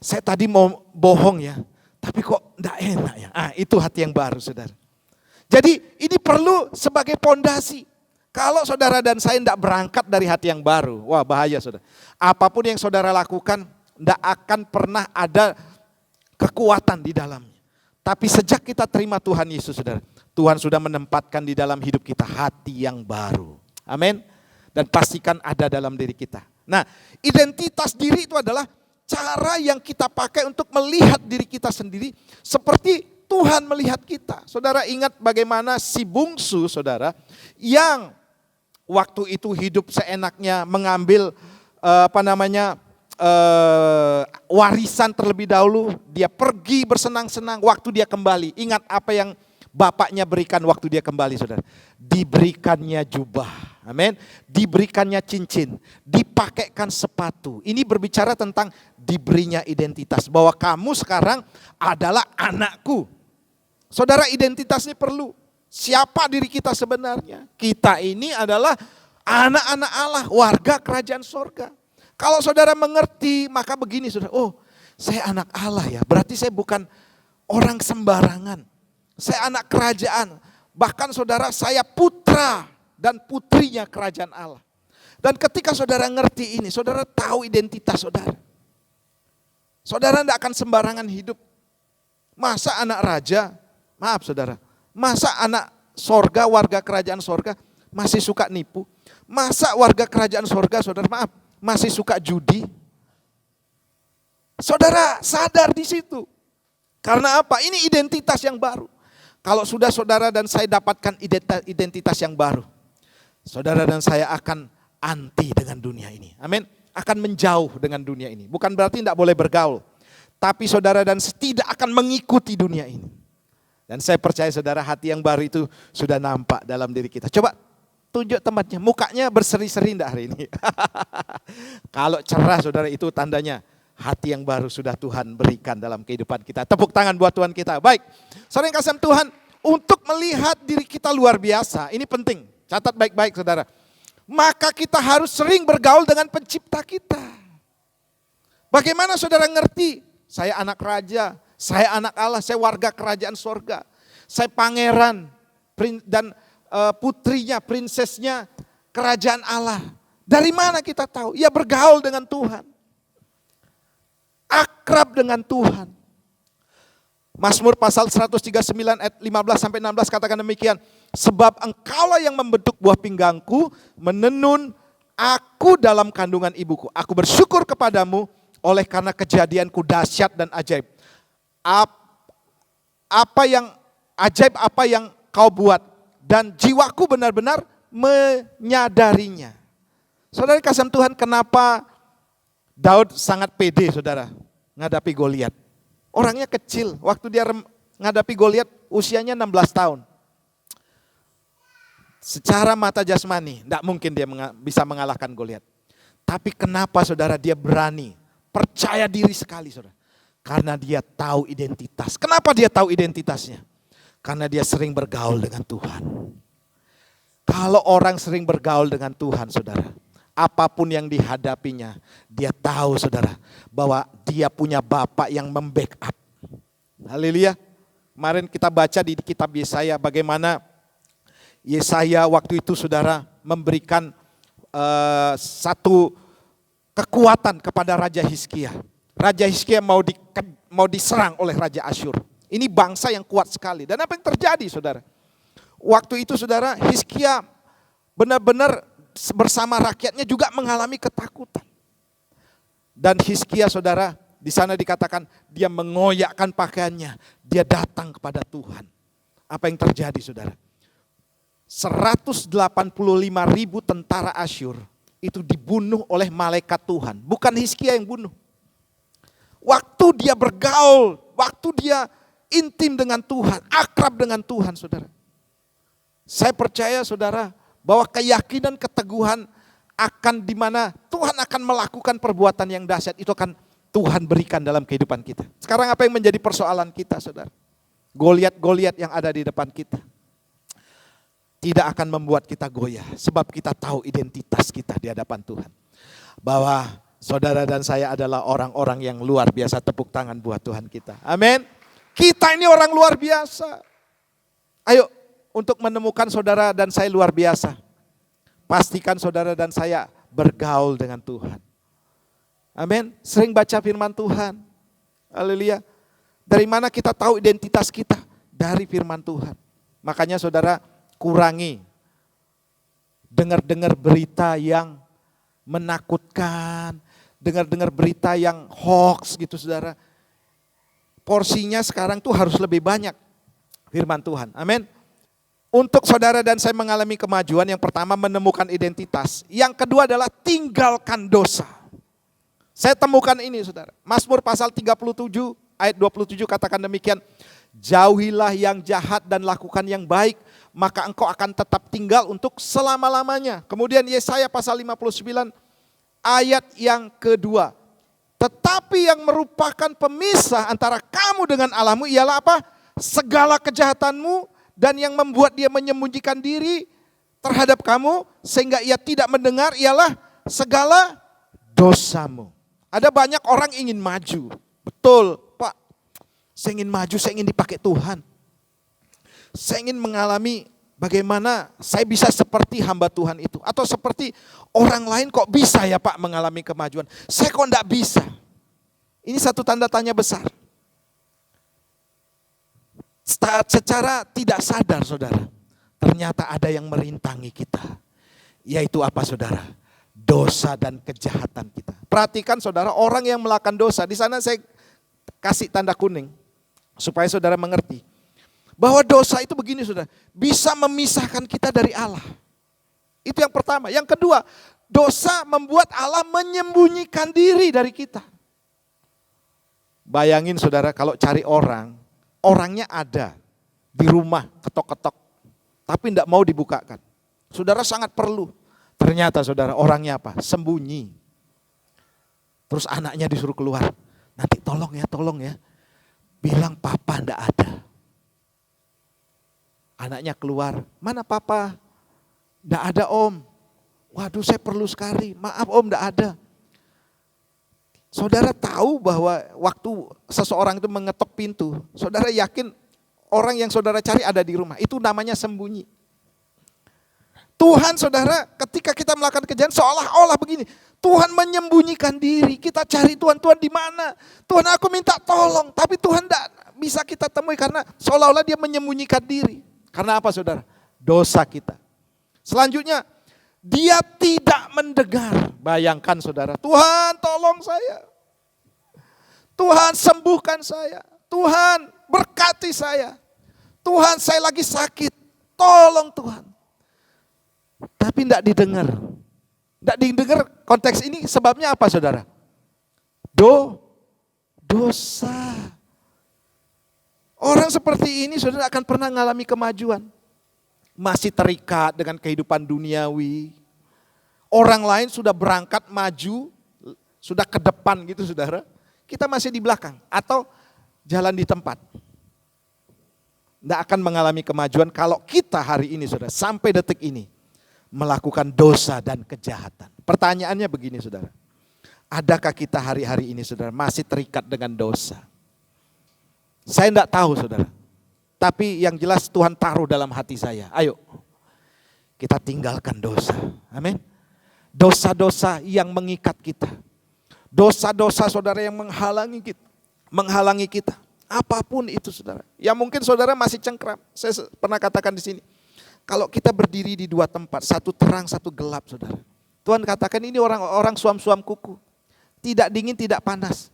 Saya tadi mau bohong ya, tapi kok enggak enak ya. Itu hati yang baru saudara. Jadi ini perlu sebagai pondasi. Kalau saudara dan saya enggak berangkat dari hati yang baru, wah bahaya saudara. Apapun yang saudara lakukan, enggak akan pernah ada kekuatan di dalamnya. Tapi sejak kita terima Tuhan Yesus saudara, Tuhan sudah menempatkan di dalam hidup kita hati yang baru. Amin. Dan pastikan ada dalam diri kita. Nah, identitas diri itu adalah cara yang kita pakai untuk melihat diri kita sendiri seperti Tuhan melihat kita. Saudara ingat bagaimana si bungsu saudara yang waktu itu hidup seenaknya mengambil warisan terlebih dahulu. Dia pergi bersenang-senang, waktu dia kembali. Ingat apa yang bapaknya berikan waktu dia kembali saudara. Diberikannya jubah. Amin. Diberikannya cincin, dipakaikan sepatu. Ini berbicara tentang diberinya identitas. Bahwa kamu sekarang adalah anakku. Saudara, identitas ini perlu. Siapa diri kita sebenarnya? Kita ini adalah anak-anak Allah, warga kerajaan sorga. Kalau saudara mengerti, maka begini saudara. Oh, saya anak Allah ya. Berarti saya bukan orang sembarangan. Saya anak kerajaan. Bahkan saudara, saya putra dan putrinya kerajaan Allah. Dan ketika saudara ngerti ini, saudara tahu identitas saudara. Saudara tidak akan sembarangan hidup. Masa anak raja, maaf saudara, masa anak sorga, warga kerajaan sorga masih suka nipu? Masa warga kerajaan sorga, saudara maaf, masih suka judi? Saudara sadar di situ. Karena apa? Ini identitas yang baru. Kalau sudah saudara dan saya dapatkan identitas yang baru, saudara dan saya akan anti dengan dunia ini. Amin. Akan menjauh dengan dunia ini. Bukan berarti tidak boleh bergaul. Tapi saudara dan saya tidak akan mengikuti dunia ini. Dan saya percaya saudara, hati yang baru itu sudah nampak dalam diri kita. Coba tunjuk tempatnya. Mukanya berseri-seri enggak hari ini? Kalau cerah saudara, itu tandanya hati yang baru sudah Tuhan berikan dalam kehidupan kita. Tepuk tangan buat Tuhan kita. Baik, saudara yang kasih Tuhan, untuk melihat diri kita luar biasa, ini penting. Catat baik-baik saudara. Maka kita harus sering bergaul dengan pencipta kita. Bagaimana saudara ngerti? Saya anak raja, saya anak Allah, saya warga kerajaan sorga. Saya pangeran dan putrinya, prinsesnya kerajaan Allah. Dari mana kita tahu? Ya bergaul dengan Tuhan. Akrab dengan Tuhan. Mazmur pasal 139 ayat 15-16 katakan demikian. Sebab engkaulah yang membentuk buah pinggangku, menenun aku dalam kandungan ibuku. Aku bersyukur kepadamu oleh karena kejadianku dahsyat dan ajaib. Apa yang ajaib, apa yang kau buat. Dan jiwaku benar-benar menyadarinya. Saudara kasih Tuhan, kenapa Daud sangat pede saudara menghadapi Goliat. Orangnya kecil, waktu dia menghadapi Goliat usianya 16 tahun. Secara mata jasmani tidak mungkin dia bisa mengalahkan Goliat. Tapi kenapa saudara dia berani, percaya diri sekali saudara. Karena dia tahu identitas. Kenapa dia tahu identitasnya? Karena dia sering bergaul dengan Tuhan. Kalau orang sering bergaul dengan Tuhan saudara, apapun yang dihadapinya, dia tahu saudara bahwa dia punya Bapa yang membackup. Haleluya. Kemarin kita baca di kitab Yesaya bagaimana Yesaya waktu itu saudara memberikan satu kekuatan kepada Raja Hizkia. Raja Hizkia mau diserang oleh Raja Asyur. Ini bangsa yang kuat sekali. Dan apa yang terjadi saudara? Waktu itu saudara, Hizkia benar-benar bersama rakyatnya juga mengalami ketakutan. Dan Hizkia saudara, di sana dikatakan dia mengoyakkan pakaiannya, dia datang kepada Tuhan. Apa yang terjadi saudara? 185.000 tentara Asyur itu dibunuh oleh malaikat Tuhan, bukan Hizkia yang bunuh. waktu dia bergaul, waktu dia intim dengan Tuhan, akrab dengan Tuhan, saudara. Saya percaya, saudara, bahwa keyakinan, keteguhan akan di mana Tuhan akan melakukan perbuatan yang dahsyat, itu akan Tuhan berikan dalam kehidupan kita. Sekarang apa yang menjadi persoalan kita, saudara? Goliat-goliat yang ada di depan kita tidak akan membuat kita goyah, sebab kita tahu identitas kita di hadapan Tuhan. Bahwa saudara dan saya adalah orang-orang yang luar biasa. Tepuk tangan buat Tuhan kita. Amin. Kita ini orang luar biasa. Ayo, untuk menemukan saudara dan saya luar biasa, pastikan saudara dan saya bergaul dengan Tuhan. Amin. Sering baca firman Tuhan. Haleluya. Dari mana kita tahu identitas kita? Dari firman Tuhan. Makanya saudara, kurangi dengar-dengar berita yang menakutkan, dengar-dengar berita yang hoax gitu, saudara. Porsinya sekarang tuh harus lebih banyak firman Tuhan. Amin. Untuk saudara dan saya mengalami kemajuan, yang pertama menemukan identitas. Yang kedua adalah tinggalkan dosa. Saya temukan ini, saudara. Mazmur pasal 37 ayat 27 katakan demikian. Jauhilah yang jahat dan lakukan yang baik, maka engkau akan tetap tinggal untuk selama-lamanya. Kemudian Yesaya pasal 59 ayat yang kedua. Tetapi yang merupakan pemisah antara kamu dengan Allahmu ialah apa? Segala kejahatanmu, dan yang membuat dia menyembunyikan diri terhadap kamu sehingga ia tidak mendengar ialah segala dosamu. Ada banyak orang ingin maju. Betul, Pak. Saya ingin maju, saya ingin dipakai Tuhan. Saya ingin mengalami bagaimana saya bisa seperti hamba Tuhan itu. Atau seperti orang lain, kok bisa ya Pak mengalami kemajuan. Saya kok enggak bisa. Ini satu tanda tanya besar. Secara tidak sadar, saudara, ternyata ada yang merintangi kita. Yaitu apa, saudara? Dosa dan kejahatan kita. Perhatikan, saudara, orang yang melakukan dosa. Di sana saya kasih tanda kuning supaya saudara mengerti bahwa dosa itu begini, saudara, bisa memisahkan kita dari Allah. Itu yang pertama. Yang kedua, dosa membuat Allah menyembunyikan diri dari kita. Bayangin, saudara, kalau cari orang, orangnya ada di rumah, ketok-ketok, tapi tidak mau dibukakan. Saudara sangat perlu. Ternyata, saudara, orangnya apa? Sembunyi. Terus anaknya disuruh keluar. Nanti tolong ya. Bilang papa tidak ada. Anaknya keluar. Mana papa? Tidak ada om. Waduh, saya perlu sekali. Maaf om, tidak ada. Saudara tahu bahwa waktu seseorang itu mengetok pintu, saudara yakin orang yang saudara cari ada di rumah. Itu namanya sembunyi. Tuhan, saudara, ketika kita melakukan kejahatan seolah-olah begini. Tuhan menyembunyikan diri. Kita cari Tuhan di mana? Tuhan, aku minta tolong. Tapi Tuhan tidak bisa kita temui karena seolah-olah dia menyembunyikan diri. Karena apa, saudara? Dosa kita. Selanjutnya, dia tidak mendengar. Bayangkan, saudara, Tuhan tolong saya. Tuhan sembuhkan saya. Tuhan berkati saya. Tuhan, saya lagi sakit. Tolong Tuhan. Tapi tidak didengar. Tidak didengar, konteks ini sebabnya apa, saudara? Dosa. Orang seperti ini, saudara, akan pernah mengalami kemajuan. Masih terikat dengan kehidupan duniawi. Orang lain sudah berangkat maju, sudah ke depan gitu, saudara. Kita masih di belakang atau jalan di tempat. Tidak akan mengalami kemajuan kalau kita hari ini, saudara, sampai detik ini melakukan dosa dan kejahatan. Pertanyaannya begini, saudara. Adakah kita hari-hari ini, saudara, masih terikat dengan dosa? Saya tidak tahu, saudara. Tapi yang jelas Tuhan taruh dalam hati saya. Ayo, kita tinggalkan dosa. Amin. Dosa-dosa yang mengikat kita. Dosa-dosa, saudara, yang menghalangi kita. Apapun itu, saudara. Ya mungkin saudara masih cengkram. Saya pernah katakan di sini. Kalau kita berdiri di dua tempat, satu terang, satu gelap, saudara. Tuhan katakan ini orang-orang suam-suam kuku. Tidak dingin, tidak panas.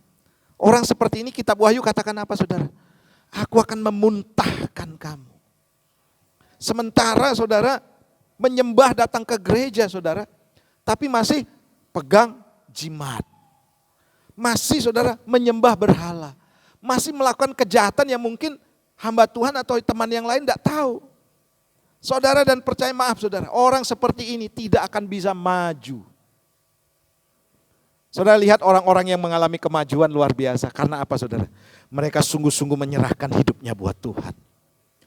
Orang seperti ini kitab Wahyu katakan apa, saudara? Aku akan memuntahkan kamu. Sementara saudara menyembah, datang ke gereja, saudara, tapi masih pegang jimat. masih saudara menyembah berhala. Masih melakukan kejahatan yang mungkin hamba Tuhan atau teman yang lain tidak tahu. Saudara dan percaya maaf saudara, orang seperti ini tidak akan bisa maju. Saudara lihat orang-orang yang mengalami kemajuan luar biasa. Karena apa saudara? Mereka sungguh-sungguh menyerahkan hidupnya buat Tuhan.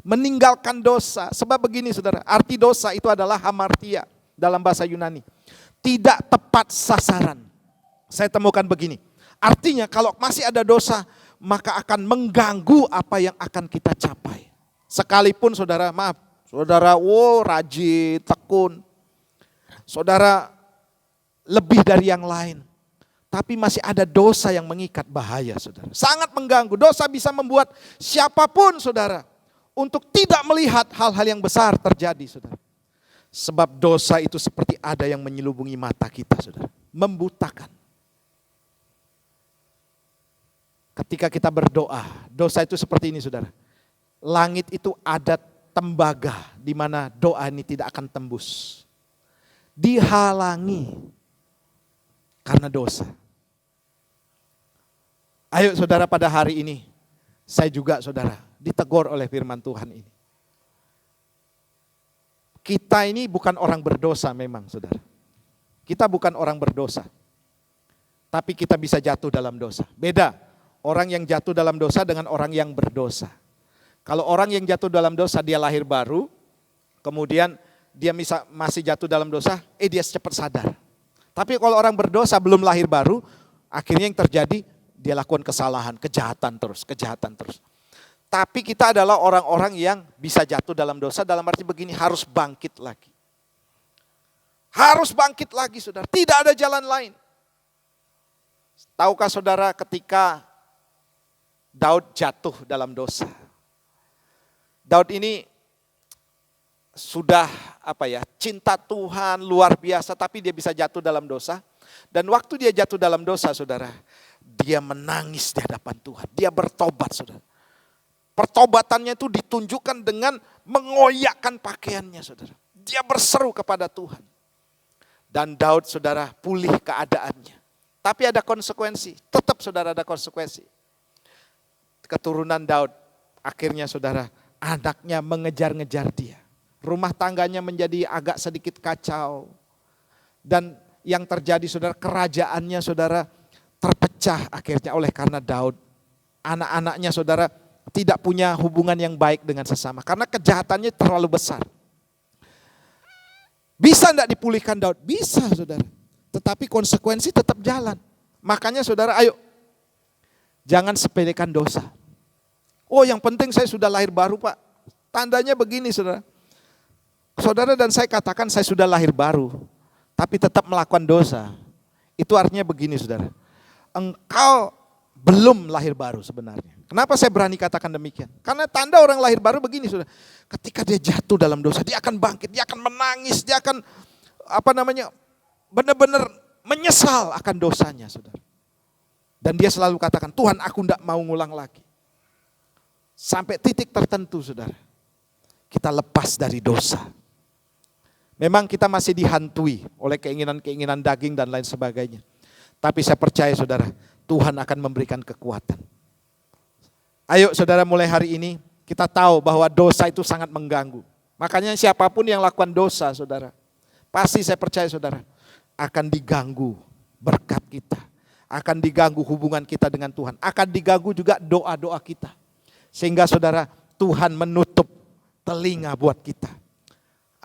Meninggalkan dosa. Sebab begini saudara, arti dosa itu adalah hamartia dalam bahasa Yunani. Tidak tepat sasaran. Saya temukan begini. Artinya kalau masih ada dosa, maka akan mengganggu apa yang akan kita capai. Sekalipun saudara, maaf, saudara rajin, tekun. Saudara lebih dari yang lain. Tapi masih ada dosa yang mengikat, bahaya saudara. Sangat mengganggu. Dosa bisa membuat siapapun saudara untuk tidak melihat hal-hal yang besar terjadi saudara. Sebab dosa itu seperti ada yang menyelubungi mata kita saudara. Membutakan. Ketika kita berdoa, dosa itu seperti ini saudara. Langit itu ada tembaga di mana doa ini tidak akan tembus. Dihalangi karena dosa. Ayo saudara, pada hari ini saya juga saudara ditegur oleh firman Tuhan ini. Kita ini bukan orang berdosa memang saudara. Kita bukan orang berdosa. Tapi kita bisa jatuh dalam dosa. Beda. Orang yang jatuh dalam dosa dengan orang yang berdosa. Kalau orang yang jatuh dalam dosa dia lahir baru, kemudian dia masih jatuh dalam dosa, dia cepat sadar. Tapi kalau orang berdosa belum lahir baru, akhirnya yang terjadi dia lakukan kesalahan, kejahatan terus. Tapi kita adalah orang-orang yang bisa jatuh dalam dosa dalam arti begini, harus bangkit lagi. Harus bangkit lagi saudara, tidak ada jalan lain. Tahukah saudara ketika Daud jatuh dalam dosa. Daud ini sudah cinta Tuhan luar biasa, tapi dia bisa jatuh dalam dosa. Dan waktu dia jatuh dalam dosa saudara, dia menangis di hadapan Tuhan. Dia bertobat saudara. Pertobatannya itu ditunjukkan dengan mengoyakkan pakaiannya saudara. Dia berseru kepada Tuhan. Dan Daud saudara pulih keadaannya. Tapi ada konsekuensi, tetap saudara ada konsekuensi. Keturunan Daud, akhirnya saudara, anaknya mengejar-ngejar dia. Rumah tangganya menjadi agak sedikit kacau. Dan yang terjadi saudara, kerajaannya saudara terpecah akhirnya oleh karena Daud. Anak-anaknya saudara tidak punya hubungan yang baik dengan sesama. Karena kejahatannya terlalu besar. Bisa enggak dipulihkan Daud? Bisa saudara. Tetapi konsekuensi tetap jalan. Makanya saudara ayo, jangan sepelekan dosa. Oh yang penting saya sudah lahir baru Pak. Tandanya begini saudara. Saudara dan saya katakan saya sudah lahir baru. Tapi tetap melakukan dosa. Itu artinya begini saudara. Engkau belum lahir baru sebenarnya. Kenapa saya berani katakan demikian? Karena tanda orang lahir baru begini saudara. Ketika dia jatuh dalam dosa, dia akan bangkit, dia akan menangis, dia akan benar-benar menyesal akan dosanya saudara. Dan dia selalu katakan, Tuhan aku tidak mau ngulang lagi. Sampai titik tertentu saudara, kita lepas dari dosa. Memang kita masih dihantui oleh keinginan-keinginan daging dan lain sebagainya. Tapi saya percaya saudara, Tuhan akan memberikan kekuatan. Ayo saudara, mulai hari ini kita tahu bahwa dosa itu sangat mengganggu. Makanya siapapun yang lakukan dosa saudara, pasti saya percaya saudara, akan diganggu berkat kita. Akan diganggu hubungan kita dengan Tuhan. Akan diganggu juga doa-doa kita. Sehingga saudara, Tuhan menutup telinga buat kita.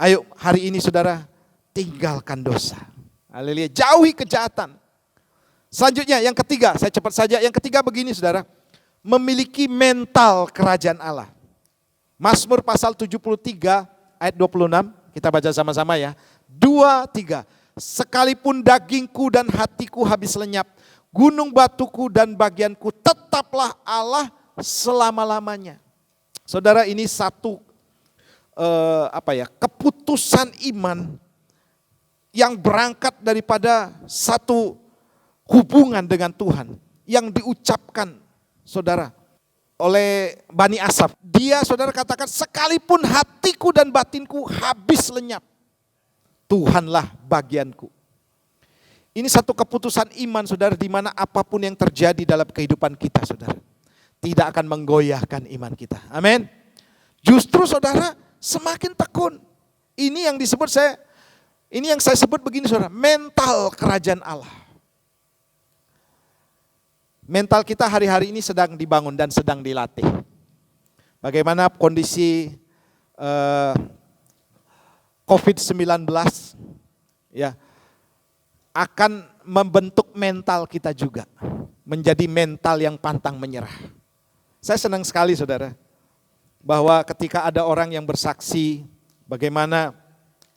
Ayo hari ini saudara, tinggalkan dosa. Haleluya, jauhi kejahatan. Selanjutnya yang ketiga, saya cepat saja. Yang ketiga begini saudara, memiliki mental kerajaan Allah. Mazmur pasal 73 ayat 26, kita baca sama-sama ya. 2, 3. Sekalipun dagingku dan hatiku habis lenyap, gunung batuku dan bagianku tetaplah Allah selama-lamanya. Saudara, ini satu keputusan iman yang berangkat daripada satu hubungan dengan Tuhan yang diucapkan saudara oleh Bani Asaf. Dia saudara katakan, sekalipun hatiku dan batinku habis lenyap, Tuhanlah bagianku. Ini satu keputusan iman saudara, di mana apapun yang terjadi dalam kehidupan kita saudara, tidak akan menggoyahkan iman kita. Amin. Justru saudara semakin tekun. Ini yang saya sebut begini saudara, mental kerajaan Allah. Mental kita hari-hari ini sedang dibangun dan sedang dilatih. Bagaimana kondisi COVID-19 ya akan membentuk mental kita juga menjadi mental yang pantang menyerah. Saya senang sekali saudara bahwa ketika ada orang yang bersaksi bagaimana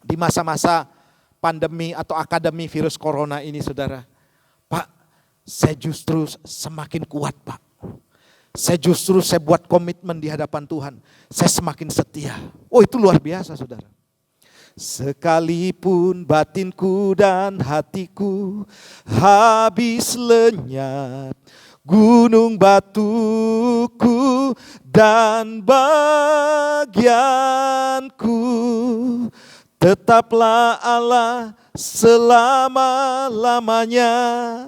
di masa-masa pandemi atau akademi virus corona ini saudara, Pak, saya justru semakin kuat Pak. Saya buat komitmen di hadapan Tuhan. Saya semakin setia. Oh, itu luar biasa saudara. Sekalipun batinku dan hatiku habis lenyap, gunung batuku dan bagianku, tetaplah Allah selama-lamanya.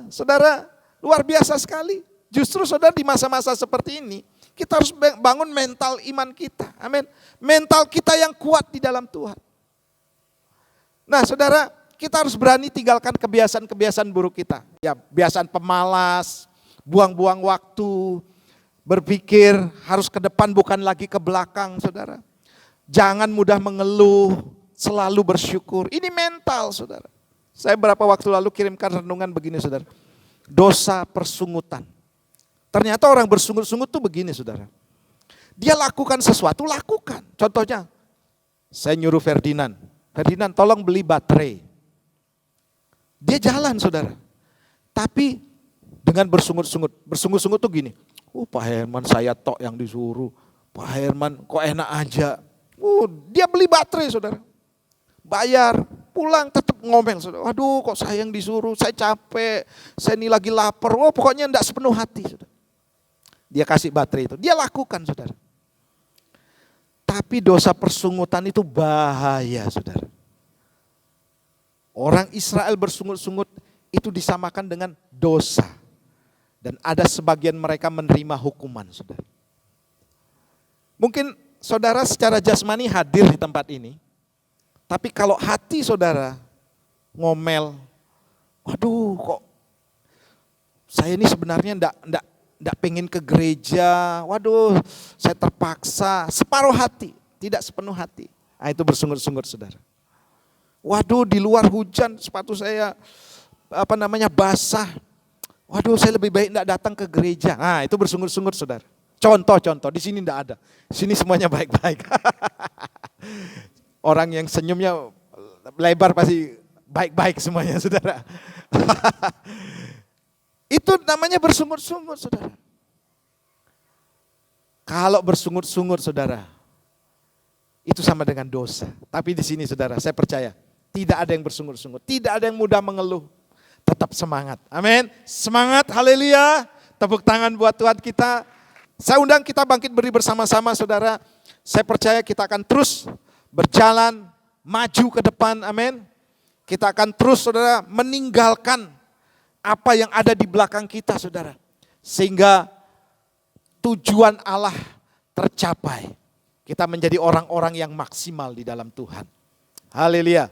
Saudara, luar biasa sekali. Justru saudara di masa-masa seperti ini, kita harus bangun mental iman kita. Amin. Mental kita yang kuat di dalam Tuhan. Nah saudara, kita harus berani tinggalkan kebiasaan-kebiasaan buruk kita. Ya, kebiasaan pemalas, buang-buang waktu, berpikir harus ke depan bukan lagi ke belakang saudara. Jangan mudah mengeluh, selalu bersyukur. Ini mental saudara. Saya beberapa waktu lalu kirimkan renungan begini saudara. Dosa persungutan. Ternyata orang bersungut-sungut tuh begini saudara. Dia lakukan sesuatu, lakukan. Contohnya, saya nyuruh Ferdinand tolong beli baterai. Dia jalan saudara. Tapi dengan bersungut-sungut. Bersungut-sungut tuh gini. Pak Herman saya tok yang disuruh. Pak Herman kok enak aja. Dia beli baterai saudara. Bayar, pulang tetap ngomel saudara. Aduh kok saya yang disuruh, saya capek. Saya ini lagi lapar. Pokoknya enggak sepenuh hati saudara. Dia kasih baterai itu. Dia lakukan saudara. Tapi dosa persungutan itu bahaya saudara. Orang Israel bersungut-sungut itu disamakan dengan dosa. Dan ada sebagian mereka menerima hukuman saudara. Mungkin saudara secara jasmani hadir di tempat ini. Tapi kalau hati saudara ngomel, waduh kok saya ini sebenarnya enggak pengen ke gereja, waduh saya terpaksa, separuh hati, tidak sepenuh hati. Nah, itu bersungut-sungut saudara. Waduh di luar hujan, sepatu saya basah. Waduh saya lebih baik enggak datang ke gereja. Nah itu bersungut-sungut saudara. Contoh, di sini enggak ada. Di sini semuanya baik-baik. Orang yang senyumnya lebar pasti baik-baik semuanya saudara. Itu namanya bersungut-sungut saudara. Kalau bersungut-sungut saudara, itu sama dengan dosa. Tapi di sini saudara, saya percaya tidak ada yang bersungut-sungut, tidak ada yang mudah mengeluh. Tetap semangat. Amin. Semangat, haleluya. Tepuk tangan buat Tuhan kita. Saya undang kita bangkit berdiri bersama-sama saudara. Saya percaya kita akan terus berjalan, maju ke depan, amin. Kita akan terus saudara meninggalkan apa yang ada di belakang kita saudara. Sehingga tujuan Allah tercapai. Kita menjadi orang-orang yang maksimal di dalam Tuhan. Haleluya.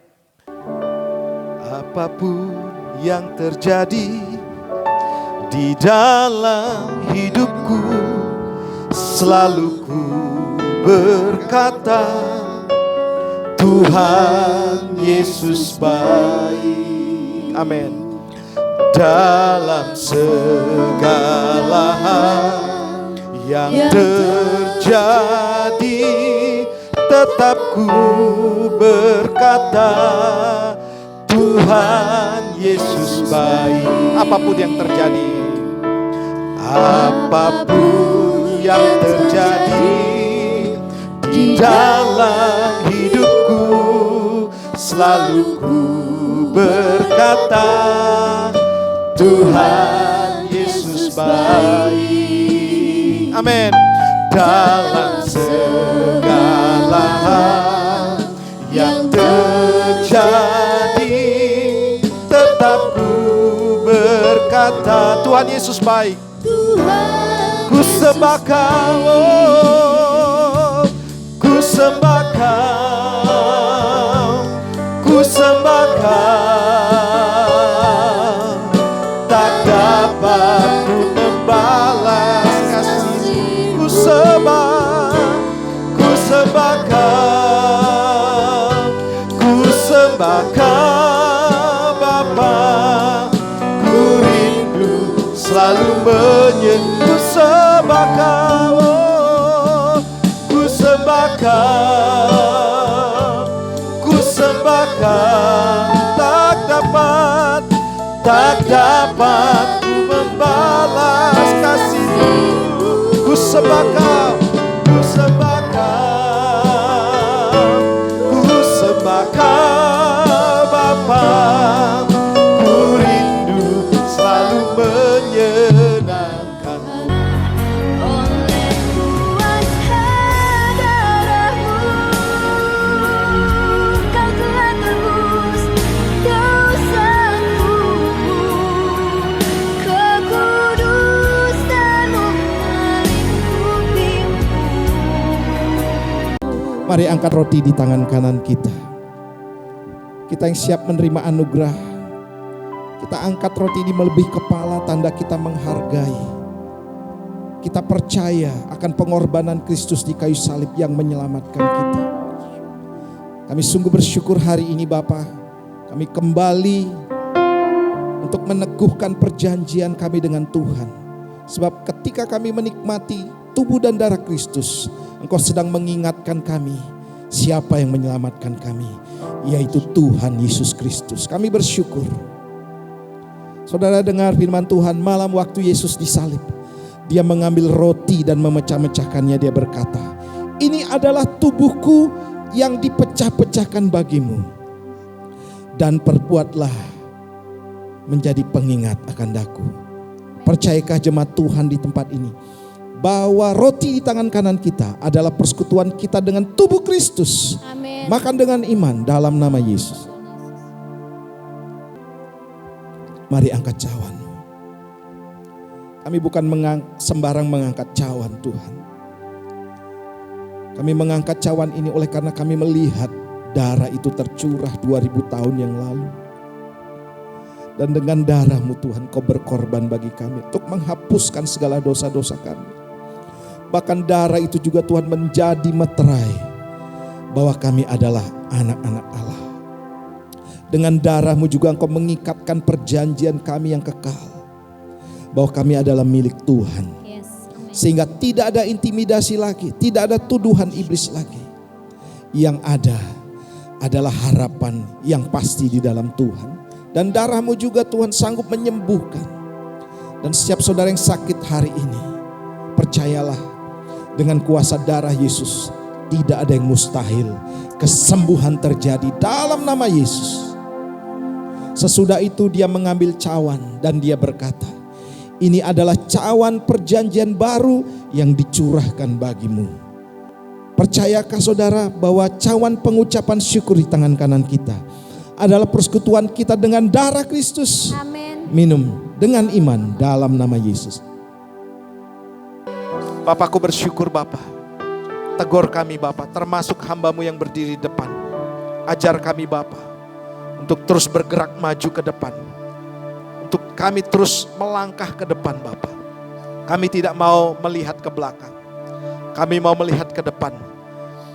Apapun yang terjadi di dalam hidupku, selalu ku berkata, Tuhan Yesus baik. Amin. Dalam segala hal yang terjadi, tetap ku berkata, Tuhan Yesus baik. Apapun yang terjadi, apapun yang terjadi di dalam hidupku, selalu ku berkata, Tuhan Yesus baik. Amin. Dalam segala hal yang terjadi, tetap ku Tuhan Yesus baik. Tuhan Ku sembah Kau, oh, ku sembah Kau, ku sembah Kau. Tak dapat ku membalas kasih. Ku sembah Kau, ku sembah Kau Bapa. Ku rindu selalu menyentuh. Ku sembah Kau, oh, ku sembah Kau, ku sembah Kau. Tak dapat ku membalas kasih-Mu. Ku sembah Kau, ku sembah Kau, ku sembah Kau Bapa. Ku rindu selalu menyenangkan. oleh kuasa darah-Mu, Kau telah tebus dosaku. Kekudusan-Mu melingkupiku. Mari angkat roti di tangan kanan kita. Kita yang siap menerima anugerah. Kita angkat roti ini melebihi kepala, tanda kita menghargai. Kita percaya akan pengorbanan Kristus di kayu salib yang menyelamatkan kita. Kami sungguh bersyukur hari ini Bapa. Kami kembali untuk meneguhkan perjanjian kami dengan Tuhan. Sebab ketika kami menikmati tubuh dan darah Kristus, Engkau sedang mengingatkan kami siapa yang menyelamatkan kami, yaitu Tuhan Yesus Kristus. Kami bersyukur. Saudara dengar firman Tuhan malam waktu Yesus disalib. Dia mengambil roti dan memecah-mecahkannya. Dia berkata, ini adalah tubuhku yang dipecah-pecahkan bagimu. Dan perbuatlah menjadi pengingat akan daku. Percayakah jemaat Tuhan di tempat ini, bahwa roti di tangan kanan kita adalah persekutuan kita dengan tubuh Kristus. Amin. Makan dengan iman dalam nama Yesus. Mari angkat cawan. Kami bukan sembarang mengangkat cawan Tuhan. Kami mengangkat cawan ini oleh karena kami melihat darah itu tercurah 2000 tahun yang lalu. Dan dengan darah-Mu Tuhan Kau berkorban bagi kami untuk menghapuskan segala dosa-dosa kami. Bahkan darah itu juga Tuhan menjadi meterai bahwa kami adalah anak-anak Allah. Dengan darah-Mu juga Engkau mengikatkan perjanjian kami yang kekal, bahwa kami adalah milik Tuhan. Yes. Amin. Sehingga tidak ada intimidasi lagi, tidak ada tuduhan iblis lagi. Yang ada adalah harapan yang pasti di dalam Tuhan. Dan darah-Mu juga Tuhan sanggup menyembuhkan. Dan setiap saudara yang sakit hari ini, percayalah, dengan kuasa darah Yesus tidak ada yang mustahil. Kesembuhan terjadi dalam nama Yesus. Sesudah itu dia mengambil cawan dan dia berkata, ini adalah cawan perjanjian baru yang dicurahkan bagimu. Percayakah saudara bahwa cawan pengucapan syukur di tangan kanan kita adalah persekutuan kita dengan darah Kristus? Amin. Minum dengan iman dalam nama Yesus. Bapakku bersyukur Bapak. Tegur kami Bapak, termasuk hamba-Mu yang berdiri di depan. Ajar kami Bapak untuk terus bergerak maju ke depan. Untuk kami terus melangkah ke depan Bapak. Kami tidak mau melihat ke belakang. Kami mau melihat ke depan.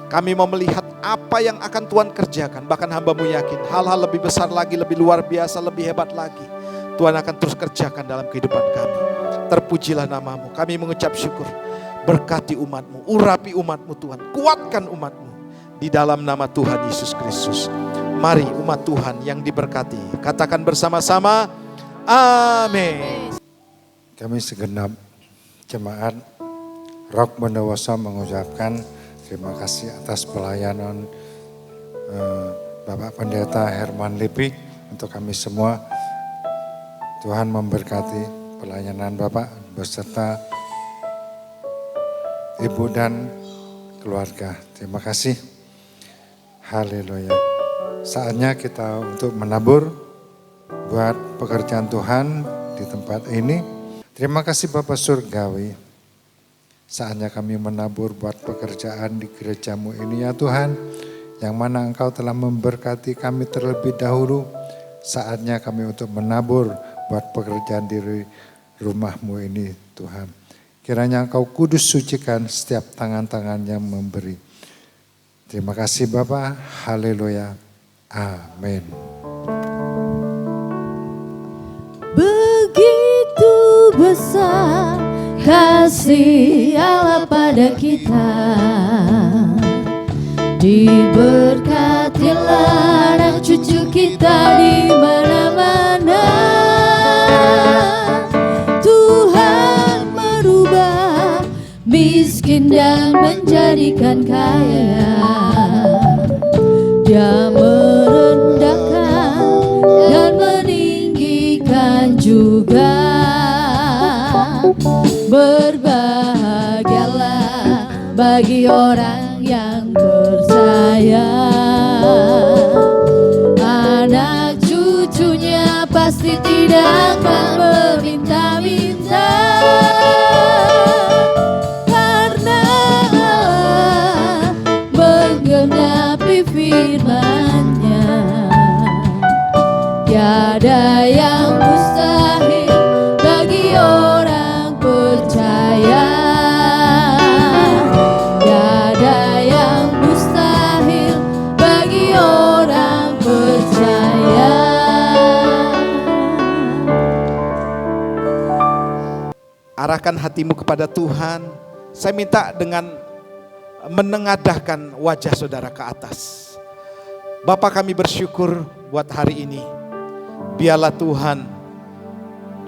Kami mau melihat apa yang akan Tuhan kerjakan. Bahkan hamba-Mu yakin hal-hal lebih besar lagi, lebih luar biasa, lebih hebat lagi Tuhan akan terus kerjakan dalam kehidupan kami. Terpujilah nama-Mu. Kami mengucap syukur. Berkati umat-Mu, urapi umat-Mu Tuhan. Kuatkan umat-Mu di dalam nama Tuhan Yesus Kristus. Mari umat Tuhan yang diberkati, katakan bersama-sama, amin. Kami segenap jemaat Rock Bondowoso mengucapkan terima kasih atas pelayanan Bapak Pendeta Herman Lipik untuk kami semua. Tuhan memberkati pelayanan Bapak beserta Ibu dan keluarga. Terima kasih. Haleluya. Saatnya kita untuk menabur buat pekerjaan Tuhan di tempat ini. Terima kasih Bapak Surgawi. Saatnya kami menabur buat pekerjaan di gerejamu ini ya Tuhan. Yang mana Engkau telah memberkati kami terlebih dahulu. Saatnya kami untuk menabur buat pekerjaan di rumah-Mu ini Tuhan. Kiranya Engkau kudus sucikan setiap tangan-tangan yang memberi. Terima kasih Bapa. Haleluya. Amin. Begitu besar kasih Allah pada kita, diberkatilah anak cucu kita di mana-mana. Tuhan merubah miskin dan menjadikan kaya. Dia merendahkan dan meninggikan juga. Berbahagialah bagi orang yang percaya, anak cucunya pasti tidak akan meminta-minta, karena Allah menggenapi firman-Nya. Tiada yang mustahil bagi orang percaya. Tiada yang mustahil bagi orang percaya. Arahkan hatimu kepada Tuhan. Saya minta dengan menengadahkan wajah saudara ke atas. Bapa, kami bersyukur buat hari ini. Biarlah Tuhan,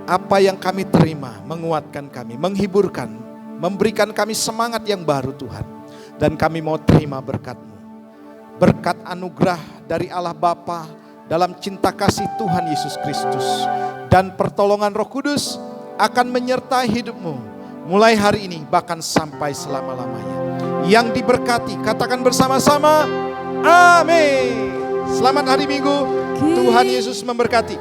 apa yang kami terima menguatkan kami, menghiburkan, memberikan kami semangat yang baru Tuhan. Dan kami mau terima berkat-Mu. Berkat anugerah dari Allah Bapa dalam cinta kasih Tuhan Yesus Kristus. Dan pertolongan Roh Kudus akan menyertai hidupmu mulai hari ini bahkan sampai selama-lamanya. Yang diberkati, katakan bersama-sama, amin. Selamat hari Minggu, Tuhan Yesus memberkati.